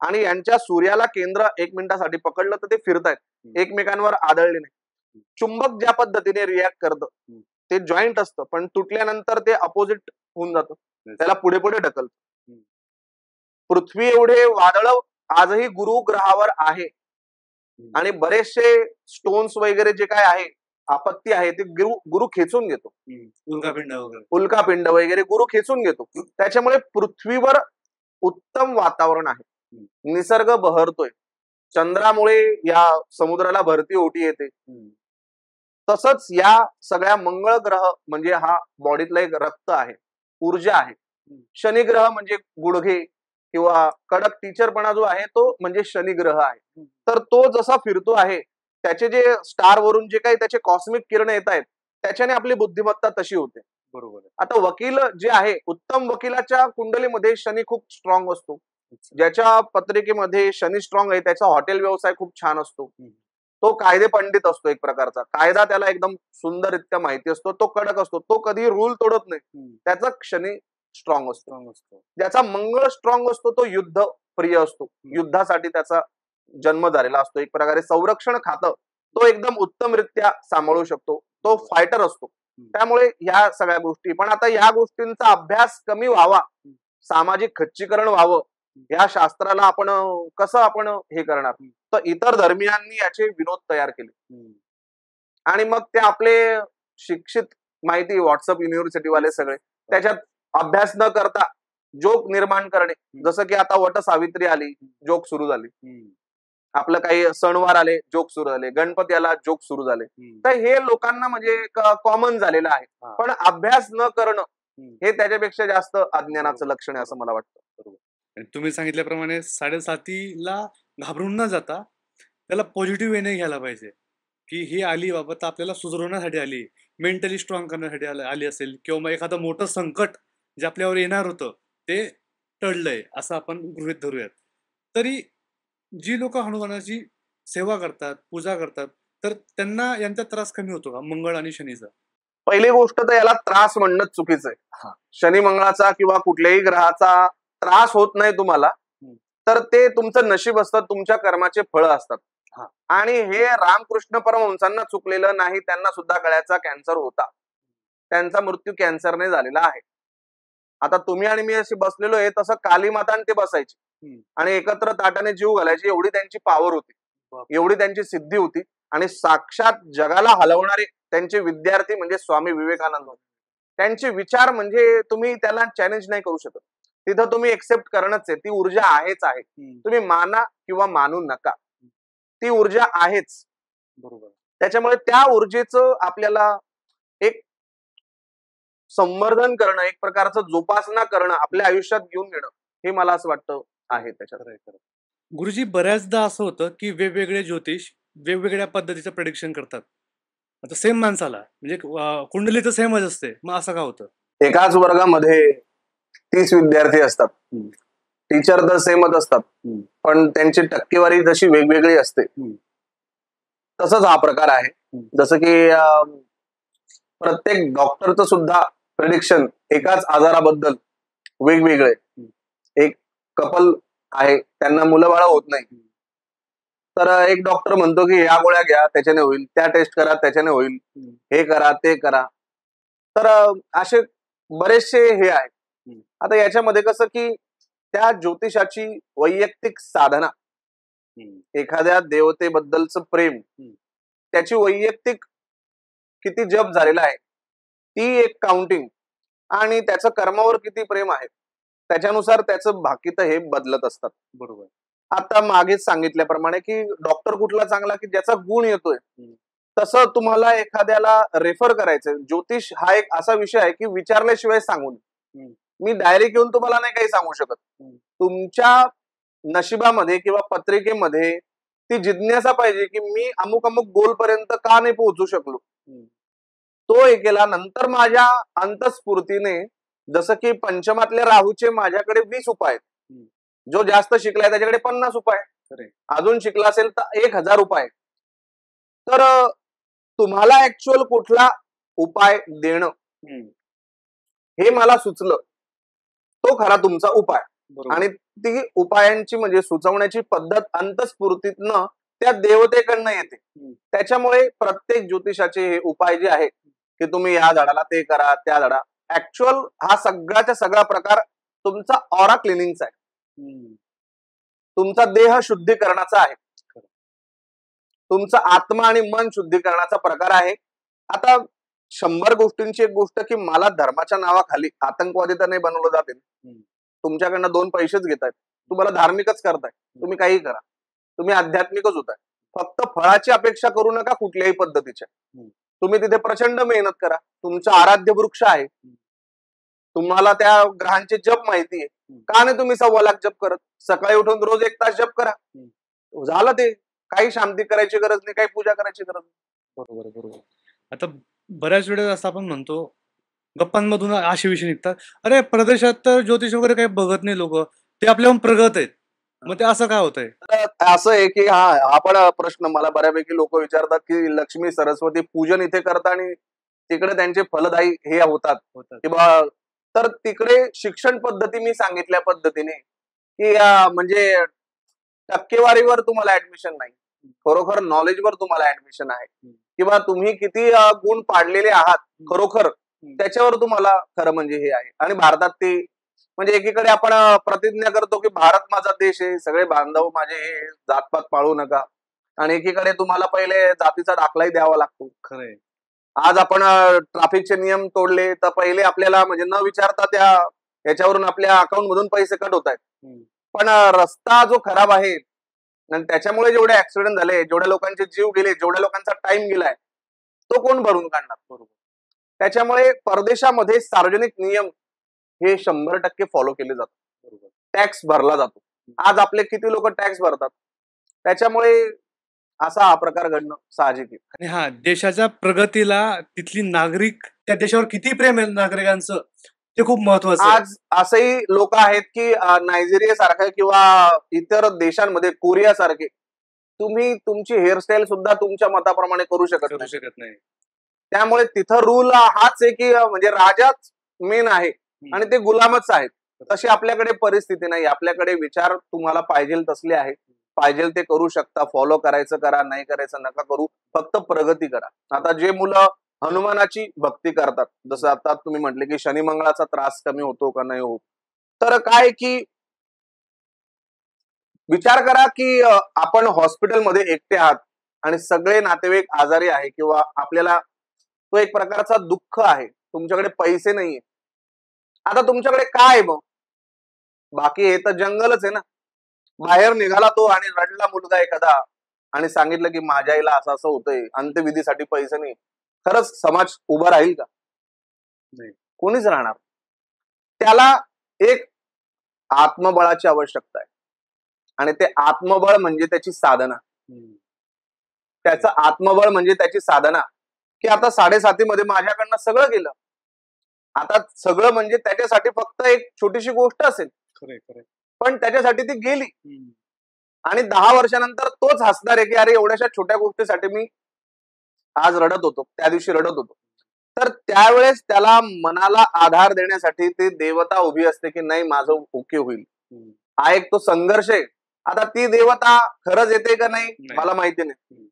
आणि यांच्या सूर्याला केंद्र 1 मिनिटासाठी पकडलं तर ते फिरतायत, एकमेकांवर आदळले नाही. चुंबक ज्या पद्धतीने रिॲक्ट करतं ते जॉईंट असतं, पण तुटल्यानंतर ते अपोजिट होऊन जातं, त्याला पुढे पुढे ढकलतं. पृथ्वी एवढे वादळ आजही गुरु ग्रहावर आहे आणि बरेचसे स्टोन्स वगैरे जे काय आहे, आपत्ती आहे, ते गुरु खेचून घेतो. उल्कापिंड वगैरे गुरु खेचून घेतो. त्याच्यामुळे पृथ्वीवर उत्तम वातावरण आहे, निसर्ग बहरतोय. चंद्रामुळे या समुद्राला भरती ओटी येते. तसंच या सगळ्या मंगळ ग्रह म्हणजे हा बॉडीतला एक रक्त आहे, ऊर्जा आहे. शनी ग्रह म्हणजे गुडघे किंवा कडक टीचरपणा जो आहे तो म्हणजे शनी ग्रह आहे. तर तो जसा फिरतो आहे, त्याचे जे स्टार वरून जे काही त्याचे कॉस्मिक किरण येत आहेत, त्याच्याने आपली बुद्धिमत्ता तशी होते. बरोबर. आता वकील जे आहे, उत्तम वकिलाच्या कुंडलीमध्ये शनी खूप स्ट्रॉंग असतो. ज्याच्या पत्रिकेमध्ये शनी स्ट्रॉंग आहे त्याचा हॉटेल व्यवसाय खूप छान असतो. तो कायदे पंडित असतो, एक प्रकारचा कायदा त्याला एकदम सुंदररित्या माहिती असतो, तो कडक असतो, तो कधी रूल तोडत नाही. त्याचा शनी स्ट्रॉंग असतो. ज्याचा मंगळ स्ट्रॉंग असतो तो युद्ध प्रिय असतो, युद्धासाठी त्याचा जन्म झालेला असतो. एक प्रकारे संरक्षण खातं तो एकदम उत्तमरित्या सांभाळू शकतो, तो फायटर असतो. त्यामुळे ह्या सगळ्या गोष्टी, पण आता या गोष्टींचा अभ्यास कमी व्हावा, सामाजिक खच्चीकरण व्हावं, या शास्त्राला आपण कसं आपण हे करणार, तर इतर धर्मियांनी याचे विनोद तयार केले आणि मग ते आपले शिक्षित माहिती व्हॉट्सअप युनिव्हर्सिटी वाले सगळे त्याच्यात अभ्यास न करता जोक निर्माण करणे. जसं की आता वट सावित्री आली, जोक सुरू झाले. आपलं काही सणवार आले, जोक सुरू झाले. गणपती आला, जोक सुरू झाले. तर हे लोकांना म्हणजे कॉमन झालेलं आहे. पण अभ्यास न करणं हे त्याच्यापेक्षा जास्त अज्ञानाचं लक्षण आहे असं मला वाटतं. बरोबर. तुम्ही सांगितल्याप्रमाणे 7:30ला घाबरून न जाता त्याला पॉझिटिव्ह वेने घ्यायला पाहिजे, की ही आली बाबा तर आपल्याला सुधारवण्यासाठी आली, मेंटली स्ट्रॉंग करण्यासाठी आली असेल, किंवा मग एखादं मोठं संकट जे आपल्यावर येणार होतं ते टळलंय असं आपण गृहीत धरूयात. तरी जी लोक हनुमानाची सेवा करतात, पूजा करतात, तर त्यांना यांचा त्रास कमी होतो का मंगळ आणि शनीचा? पहिली गोष्ट तर याला त्रास म्हणणं चुकीचं आहे. शनी मंगळाचा किंवा कुठल्याही ग्रहाचा त्रास होत नाही तुम्हाला, तर ते तुमचं नशीब असतं, तुमच्या कर्माचे फळ असतात. आणि हे रामकृष्ण परमहंसांना चुकलेलं नाही, त्यांना सुद्धा गळ्याचा कॅन्सर होता, त्यांचा मृत्यू कॅन्सरने झालेला आहे. आता तुम्ही आणि मी अशी बसलेलो आहे, तसं काली माता आणि ते बसायची आणि एकत्र ताटाने जीव घालायची, एवढी त्यांची पॉवर होती, एवढी त्यांची सिद्धी होती. आणि साक्षात जगाला हलवणारे त्यांचे विद्यार्थी म्हणजे स्वामी विवेकानंद, त्यांचे विचार म्हणजे तुम्ही त्याला चॅलेंज नाही करू शकत. तिथं तुम्ही एक्सेप्ट करणंच आहे, ती ऊर्जा आहेच आहे. तुम्ही माना किंवा मानू नका, ती ऊर्जा आहेच. बरोबर. त्याच्यामुळे त्या ऊर्जेचं आपल्याला एक संवर्धन करणं, एक प्रकारचं जोपासना करणं, आपल्या आयुष्यात घेऊन घेणं, हे मला असं वाटतं आहे त्याच्यात. गुरुजी, बऱ्याचदा असं होतं की वेगवेगळे ज्योतिष वेगवेगळ्या पद्धतीचं प्रेडिक्शन करतात. आता सेम माणसाला म्हणजे कुंडली तर सेमच असते, मग असं का होतं? एकाच वर्गामध्ये 30 विद्यार्थी असतात, टीचर तर सेमच असतात, पण त्यांची टक्केवारी जशी वेगवेगळी असते. तसंच हा प्रकार आहे. जसं की प्रत्येक डॉक्टरचं सुद्धा प्रेडिक्शन एकाच आजाराबद्दल वेगवेगळे. एक कपल आहे, त्यांना मुलं बाळ होत नाही, तर एक डॉक्टर म्हणतो की या गोळ्या घ्या त्याच्याने होईल, त्या टेस्ट करा त्याच्याने होईल, हे करा ते करा. तर असे बरेचसे हे आहे. आता याच्यामध्ये कसं की त्या ज्योतिषाची वैयक्तिक साधना, एखाद्या देवतेबद्दलचं प्रेम, त्याची वैयक्तिक किती जप झालेला आहे ती एक काउंटिंग, आणि त्याचं कर्मावर किती प्रेम आहे त्याच्यानुसार त्याचं भाकित हे बदलत असतात. बरोबर. आता मागेच सांगितल्याप्रमाणे की डॉक्टर कुठला चांगला की ज्याचा गुण येतोय, तसं तुम्हाला एखाद्याला रेफर करायचं. ज्योतिष हा एक असा विषय आहे की विचारल्याशिवाय सांगून, मी डायरेक्ट येऊन तुम्हाला नाही काही सांगू शकत. तुमच्या नशिबामध्ये किंवा पत्रिकेमध्ये ती जिज्ञासा पाहिजे की मी अमुक अमुक गोल पर्यंत का नाही पोहोचू शकलो. तो एक केला नंतर माझ्या अंतस्फूर्तीने, जसं की पंचमातल्या राहूचे माझ्याकडे 20 उपाय आहेत, जो जास्त शिकलाय त्याच्याकडे 50 उपाय, अजून शिकला असेल तर 1000 उपाय. तर तुम्हाला ऍक्च्युअल कुठला उपाय देणं हे मला सुचलं, तो खरा तुमचा उपाय. आणि ती उपायांची म्हणजे सुचवण्याची पद्धत अंतस्फूर्तीतनं त्या देवतेकडनं येते. त्याच्यामुळे प्रत्येक ज्योतिषाचे हे उपाय जे आहे की तुम्ही या झाडाला ते करा, त्या झाडा, ऍक्च्युअल हा सगळ्याचा सगळा प्रकार तुमचा ऑरा क्लिनिंगचा आहे, तुमचा देह शुद्धीकरणाचा आहे, तुमचा आत्मा आणि मन शुद्धीकरणाचा प्रकार आहे. आता 100 गोष्टींची एक गोष्ट की मला धर्माच्या नावाखाली आतंकवादी तर नाही बनवलं जाते, तुमच्याकडनं 2 पैसेच घेतायत, तुम्हाला धार्मिकच करताय, तुम्ही काही करा, तुम्ही आध्यात्मिकच होताय. फक्त फळाची अपेक्षा करू नका कुठल्याही पद्धतीच्या. तुम्ही तिथे प्रचंड मेहनत करा, तुमचा आराध्य वृक्ष आहे, तुम्हाला त्या ग्रहांचे जप माहिती आहे, का नाही तुम्ही 1.25 लाख जप करत? सकाळी उठून रोज 1 तास जप करा, झालं ते. काही शांती करायची गरज नाही, काही पूजा करायची गरज नाही. बरोबर बरोबर. आता बऱ्याच वेळेस असं आपण म्हणतो गप्पांमधून असे विषय निघतात, अरे प्रदेशात तर ज्योतिष वगैरे काही बघत नाही लोक, ते आपल्याहून प्रगत आहेत, मग ते असं काय होतंय? तर असं आहे की हा पण प्रश्न मला बऱ्यापैकी लोक विचारतात की लक्ष्मी सरस्वती पूजन इथे करतात आणि तिकडे त्यांचे फलदायी हे होतात किंवा, तर तिकडे शिक्षण पद्धती मी सांगितल्या पद्धतीने की म्हणजे टक्केवारीवर तुम्हाला ऍडमिशन नाही, खरोखर नॉलेजवर तुम्हाला ऍडमिशन आहे, किंवा तुम्ही किती गुण पाडलेले आहात खरोखर त्याच्यावर तुम्हाला खरं म्हणजे हे आहे. आणि भारतात ते म्हणजे एकीकडे आपण प्रतिज्ञा करतो की भारत माझा देश आहे, सगळे बांधव माझे, हे जातपात पाळू नका, आणि एकीकडे तुम्हाला पहिले जातीचा दाखलाही द्यावा लागतो. खरंय. आज आपण ट्रॅफिकचे नियम तोडले तर पहिले आपल्याला म्हणजे न विचारता याच्यावरून आपल्या अकाउंट मधून पैसे कट होत आहेत. पण रस्ता जो खराब आहे आणि त्याच्यामुळे जेवढे ऍक्सिडेंट झाले, जेवढ्या लोकांचे जीव गेले, जेवढ्या लोकांचा टाइम गेलाय, तो कोण भरून काढणार? बरोबर. त्याच्यामुळे परदेशामध्ये सार्वजनिक नियम हे 100% फॉलो केले जातात. बरोबर. टॅक्स भरला जातो. आज आपले किती लोक टॅक्स भरतात? त्याच्यामुळे असा हा प्रकार घडणं साहजिक आहे. आणि हा देशाच्या प्रगतीला तिथली नागरिक, त्या देशावर किती प्रेम आहे नागरिकांचं, ते खूप महत्वाचं आहे. आज असंही लोक आहेत की नायजेरिया सारखं किंवा इतर देशांमध्ये कोरिया सारखे तुम्ही तुमची हेअरस्टाईल सुद्धा तुमच्या मताप्रमाणे करू शकत नाही. त्यामुळे तिथं रूल हाच आहे की म्हणजे राजाच मेन आहे आणि ते गुलामच आहेत. तशी आपल्याकडे परिस्थिती नाही. आपल्याकडे विचार तुम्हाला पाहिजे तसले आहेत, पाहिजे ते करू शकता, फॉलो करायचं करा, नाही करायचं नका करू, फक्त प्रगती करा. आता जे मुलं हनुमानाची भक्ती करतात, जसं आता तुम्ही म्हटले की शनी मंगळाचा त्रास कमी होतो का नाही होत, तर काय की विचार करा की आपण हॉस्पिटलमध्ये एकटे आहात आणि सगळे नातेवाईक आजारी आहे किंवा आपल्याला तो एक प्रकारचा दुःख आहे, तुमच्याकडे पैसे नाहीये. आता तुमच्याकडे काय मग? बाकी हे तर जंगलच आहे ना. बाहेर निघाला तो आणि रडला मुलगा एखादा आणि सांगितलं की माझ्या आईला असं असं होतंय, अंत्यविधीसाठी पैसे नाही, खरंच समाज उभा राहील का? नाही, कोणीच राहणार. त्याला एक आत्मबळाची आवश्यकता आहे आणि ते आत्मबळ म्हणजे त्याची साधना. त्याचं आत्मबळ म्हणजे त्याची साधना. की आता 7.5 मध्ये माझ्याकडनं सगळं गेलं, आता सगळं म्हणजे त्याच्यासाठी फक्त एक छोटीशी गोष्ट असेल, पण त्याच्यासाठी ती गेली आणि 10 वर्षानंतर तोच हसणार आहे की अरे एवढ्याशा छोट्या गोष्टीसाठी मी आज रडत होतो, त्या दिवशी रडत होतो. तर त्यावेळेस त्याला मनाला आधार देण्यासाठी ती देवता उभी असते की नाही माझं ओके होईल. हा एक तो संघर्ष आहे. आता ती देवता खरंच येते का नाही मला माहिती नाही,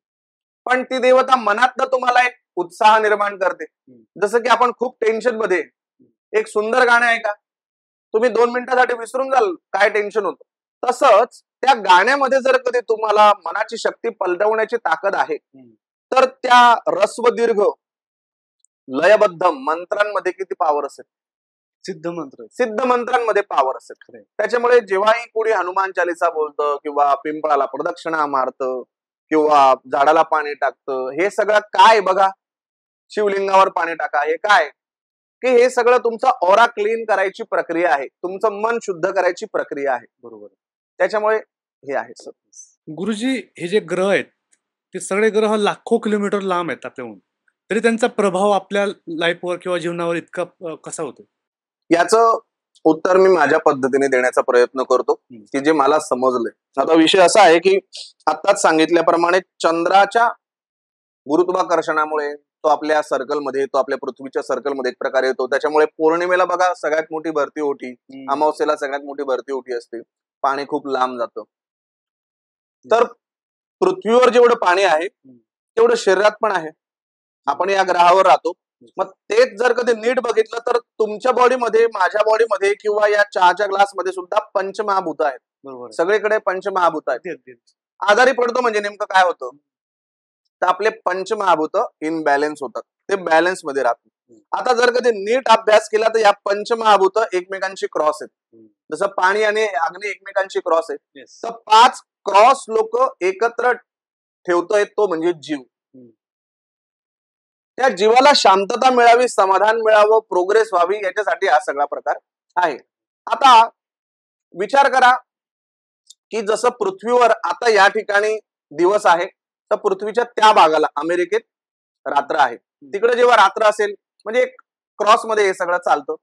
पण ती देवता मनातनं तुम्हाला एक उत्साह निर्माण करते. जसं की आपण खूप टेन्शन मध्ये, एक सुंदर गाणं आहे का, तुम्ही 2 मिनिटासाठी विसरून जाल काय टेन्शन होतं. तसंच त्या गाण्यामध्ये जर कधी तुम्हाला मनाची शक्ती पलटवण्याची ताकद आहे, तर त्या रस्व दीर्घ लयबद्ध मंत्रांमध्ये किती पॉवर असेल. सिद्ध मंत्रांमध्ये पॉवर असेल. त्याच्यामुळे जेव्हाही कोणी हनुमान चालीसा बोलतं किंवा पिंपळाला प्रदक्षिणा मारतं किंवा झाडाला पाणी टाकतं, हे सगळं काय बघा, शिवलिंगावर पाणी टाका, हे काय की हे सगळं तुमचा ऑरा क्लीन करायची प्रक्रिया आहे, तुमचं मन शुद्ध करायची प्रक्रिया आहे. बरोबर. त्याच्यामुळे हे आहे सर. गुरुजी, हे जे ग्रह आहेत ते सगळे ग्रह लाखो किलोमीटर लांब आहेत आपल्याहून, तरी त्यांचा प्रभाव आपल्या लाईफवर किंवा जीवनावर इतका कसा होतो? याचं उत्तर मी माझ्या पद्धतीने देण्याचा प्रयत्न करतो की जे मला समजलंय. आता विषय असा आहे की आत्ताच सांगितल्याप्रमाणे चंद्राच्या गुरुत्वाकर्षणामुळे, तो आपल्या सर्कलमध्ये येतो, आपल्या पृथ्वीच्या सर्कलमध्ये एक प्रकारे येतो. त्याच्यामुळे पौर्णिमेला बघा सगळ्यात मोठी भरती ओटी, अमावस्येला सगळ्यात मोठी भरती ओटी असते, पाणी खूप लांब जातं. तर पृथ्वीवर जेवढं पाणी आहे तेवढं शरीरात पण आहे. आपण या ग्रहावर राहतो. मग तेच जर कधी नीट बघितलं तर तुमच्या बॉडीमध्ये, माझ्या बॉडीमध्ये किंवा या चहाच्या ग्लासमध्ये सुद्धा पंचमहाभूत आहेत. बरोबर. सगळीकडे पंचमहाभूत आहेत. अगदी, अगदी. आजारी पडतो म्हणजे नेमकं काय होतं, तर आपले पंचमहाभूत इनबॅलन्स होतात, ते बॅलन्स मध्ये राहतात. आता जर कधी नीट अभ्यास केला तर या पंचमहाभूत एकमेकांशी क्रॉस आहेत. जसं पाणी आणि अग्नी एकमेकांशी क्रॉस आहेत, Yes. तर 5 क्रॉस लोक एकत्र ठेवतोय तो म्हणजे जीव. त्या जीवाला शांतता मिळावी, समाधान मिळावं, प्रोग्रेस व्हावी, याच्यासाठी हा सगळा प्रकार आहे. आता विचार करा की जसं पृथ्वीवर आता या ठिकाणी दिवस आहे, तर पृथ्वीच्या त्या भागाला अमेरिकेत रात्र आहे. तिकडे जेव्हा रात्र असेल म्हणजे एक क्रॉस मध्ये हे सगळं चालतं.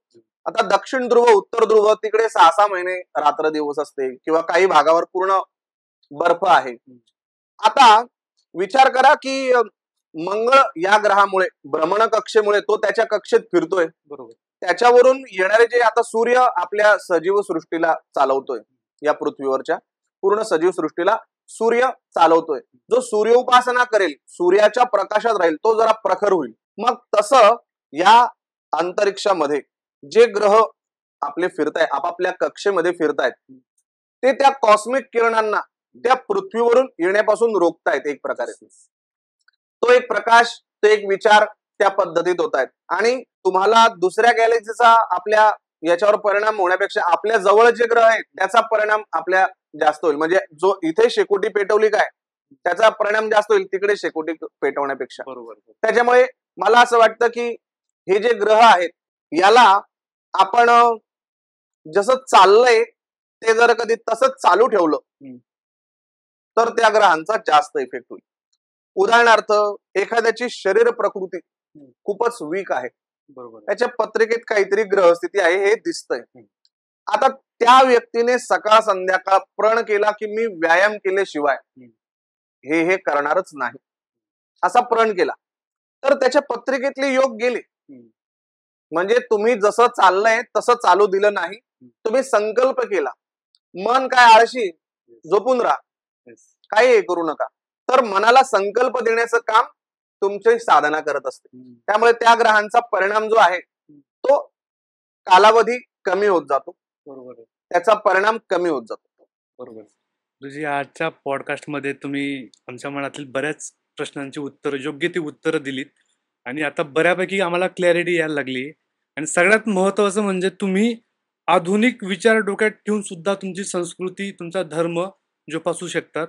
आता दक्षिण ध्रुव, उत्तर ध्रुव तिकडे 6-6 महिने रात्र दिवस असते किंवा काही भागावर पूर्ण बर्फ आहे. आता विचार करा की मंगळ या ग्रहामुळे, भ्रमण कक्षेमुळे तो त्याच्या कक्षेत फिरतोय. बरोबर. त्याच्यावरून येणारे जे आता सूर्य आपल्या सजीव सृष्टीला चालवतोय, या पृथ्वीवरच्या पूर्ण सजीव सृष्टीला सूर्य चालवतोय. जो सूर्य उपासना करेल, सूर्याच्या प्रकाशात राहील, तो जरा प्रखर होईल. मग तसं या अंतरिक्षामध्ये जे ग्रह आपले फिरतायत, आपापल्या कक्षेमध्ये फिरतायत, ते त्या कॉस्मिक किरणांना त्या पृथ्वीवरून येण्यापासून रोखतायत एक प्रकारे. तो एक प्रकाश, तो एक विचार त्या पद्धतीत होत आहेत. आणि तुम्हाला दुसऱ्या गॅलेक्सीचा आपल्या याच्यावर परिणाम होण्यापेक्षा आपल्या जवळ जे ग्रह आहेत त्याचा परिणाम आपल्या जास्त होईल. म्हणजे जो इथे शेकोटी पेटवली काय, त्याचा परिणाम जास्त होईल तिकडे शेकोटी पेटवण्यापेक्षा. बरोबर. त्याच्यामुळे मला असं वाटतं की हे जे ग्रह आहेत याला आपण जसं चाललंय ते जर कधी तसंच चालू ठेवलं तर त्या ग्रहांचा जास्त इफेक्ट होईल. उदाहरणार्थ एखाद्याची शरीर प्रकृती खूपच वीक आहे, बरोबर. त्याच्या पत्रिकेत काहीतरी ग्रहस्थिती आहे हे दिसतंय. आता त्या व्यक्तीने सकाळ संध्याकाळ प्रण केला की मी व्यायाम केल्याशिवाय हे करणारच नाही, असा प्रण केला, तर त्याच्या पत्रिकेतले योग गेले. म्हणजे तुम्ही जसं चाललंय तसं चालू दिलं नाही, तुम्ही संकल्प केला, मन काय आळशी, झोपून राहा, काही करू नका, तर मनाला संकल्प देण्याचं काम तुमची साधना करत असते. त्यामुळे त्या ग्रहांचा परिणाम जो आहे तो कालावधी कमी होत जातो. बरोबर. त्याचा परिणाम कमी होत जातो. बरोबर. गुरुजी, आजच्या पॉडकास्टमध्ये तुम्ही आमच्या मनातील बऱ्याच प्रश्नांची उत्तरं, योग्य ती उत्तरं दिलीत आणि आता बऱ्यापैकी आम्हाला क्लॅरिटी यायला लागली. आणि सगळ्यात महत्त्वाचं म्हणजे तुम्ही आधुनिक विचार डोक्यात ठेवून सुद्धा तुमची संस्कृती, तुमचा धर्म जोपासू शकतात.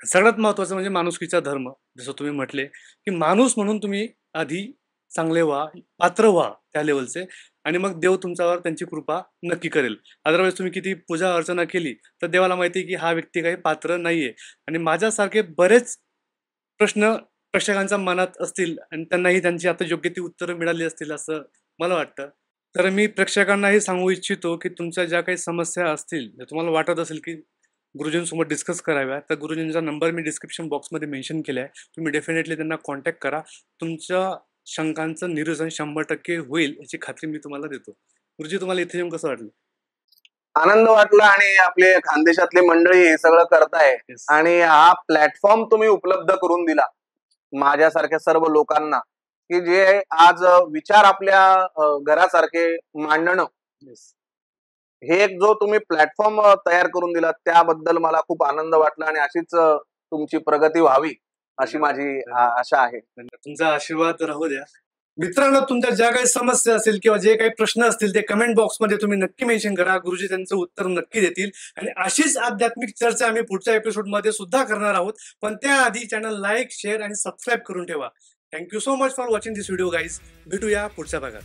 सगळ्यात महत्त्वाचं म्हणजे माणुसकीचा धर्म. जसं तुम्ही म्हटले की माणूस म्हणून तुम्ही आधी चांगले व्हा, पात्र व्हा त्या लेवलचे, आणि मग देव तुमच्यावर त्यांची कृपा नक्की करेल. अदरवाईज तुम्ही किती पूजा अर्चना केली तर देवाला माहिती आहे की हा व्यक्ती काही पात्र नाहीये. आणि माझ्यासारखे बरेच प्रश्न प्रेक्षकांच्या मनात असतील आणि त्यांनाही त्यांची आता योग्य ती उत्तरं मिळाली असतील असं मला वाटतं. तर मी प्रेक्षकांनाही सांगू इच्छितो की तुमच्या ज्या काही समस्या असतील, जर तुम्हाला वाटत असेल की गुरुजींसोबत डिस्कस कराव्या, तर गुरुजींचा नंबर मी डिस्क्रिप्शन बॉक्समध्ये मेन्शन केला आहे. तुम्ही डेफिनेटली त्यांना कॉन्टॅक्ट करा. तुमच्या शंकांचं निरसन 100% होईल याची खात्री मी तुम्हाला देतो. गुरुजी, तुम्हाला इथे येऊन कसं वाटलं? आनंद वाटला. आणि आपले खानदेशातले मंडळी हे सगळं करताय Yes. आणि हा प्लॅटफॉर्म तुम्ही उपलब्ध करून दिला माझ्यासारख्या सर्व लोकांना, की जे आज विचार आपल्या घरासारखे मांडणं, Yes. हे एक जो तुम्ही प्लॅटफॉर्म तयार करून दिला त्याबद्दल मला खूप आनंद वाटला. आणि अशीच तुमची प्रगती व्हावी अशी माझी आशा आहे. तुमचा आशीर्वाद राहू द्या. मित्रांनो, तुमच्या ज्या काही समस्या असतील किंवा जे काही प्रश्न असतील ते कमेंट बॉक्समध्ये तुम्ही नक्की मेन्शन करा. गुरुजी त्यांचं उत्तर नक्की देतील. आणि अशीच आध्यात्मिक चर्चा आम्ही पुढच्या एपिसोडमध्ये सुद्धा करणार आहोत. पण त्याआधी चॅनल लाईक, शेअर आणि सबस्क्राईब करून ठेवा. Thank you so much for watching this video guys. भेटूया पुढच्या भागात.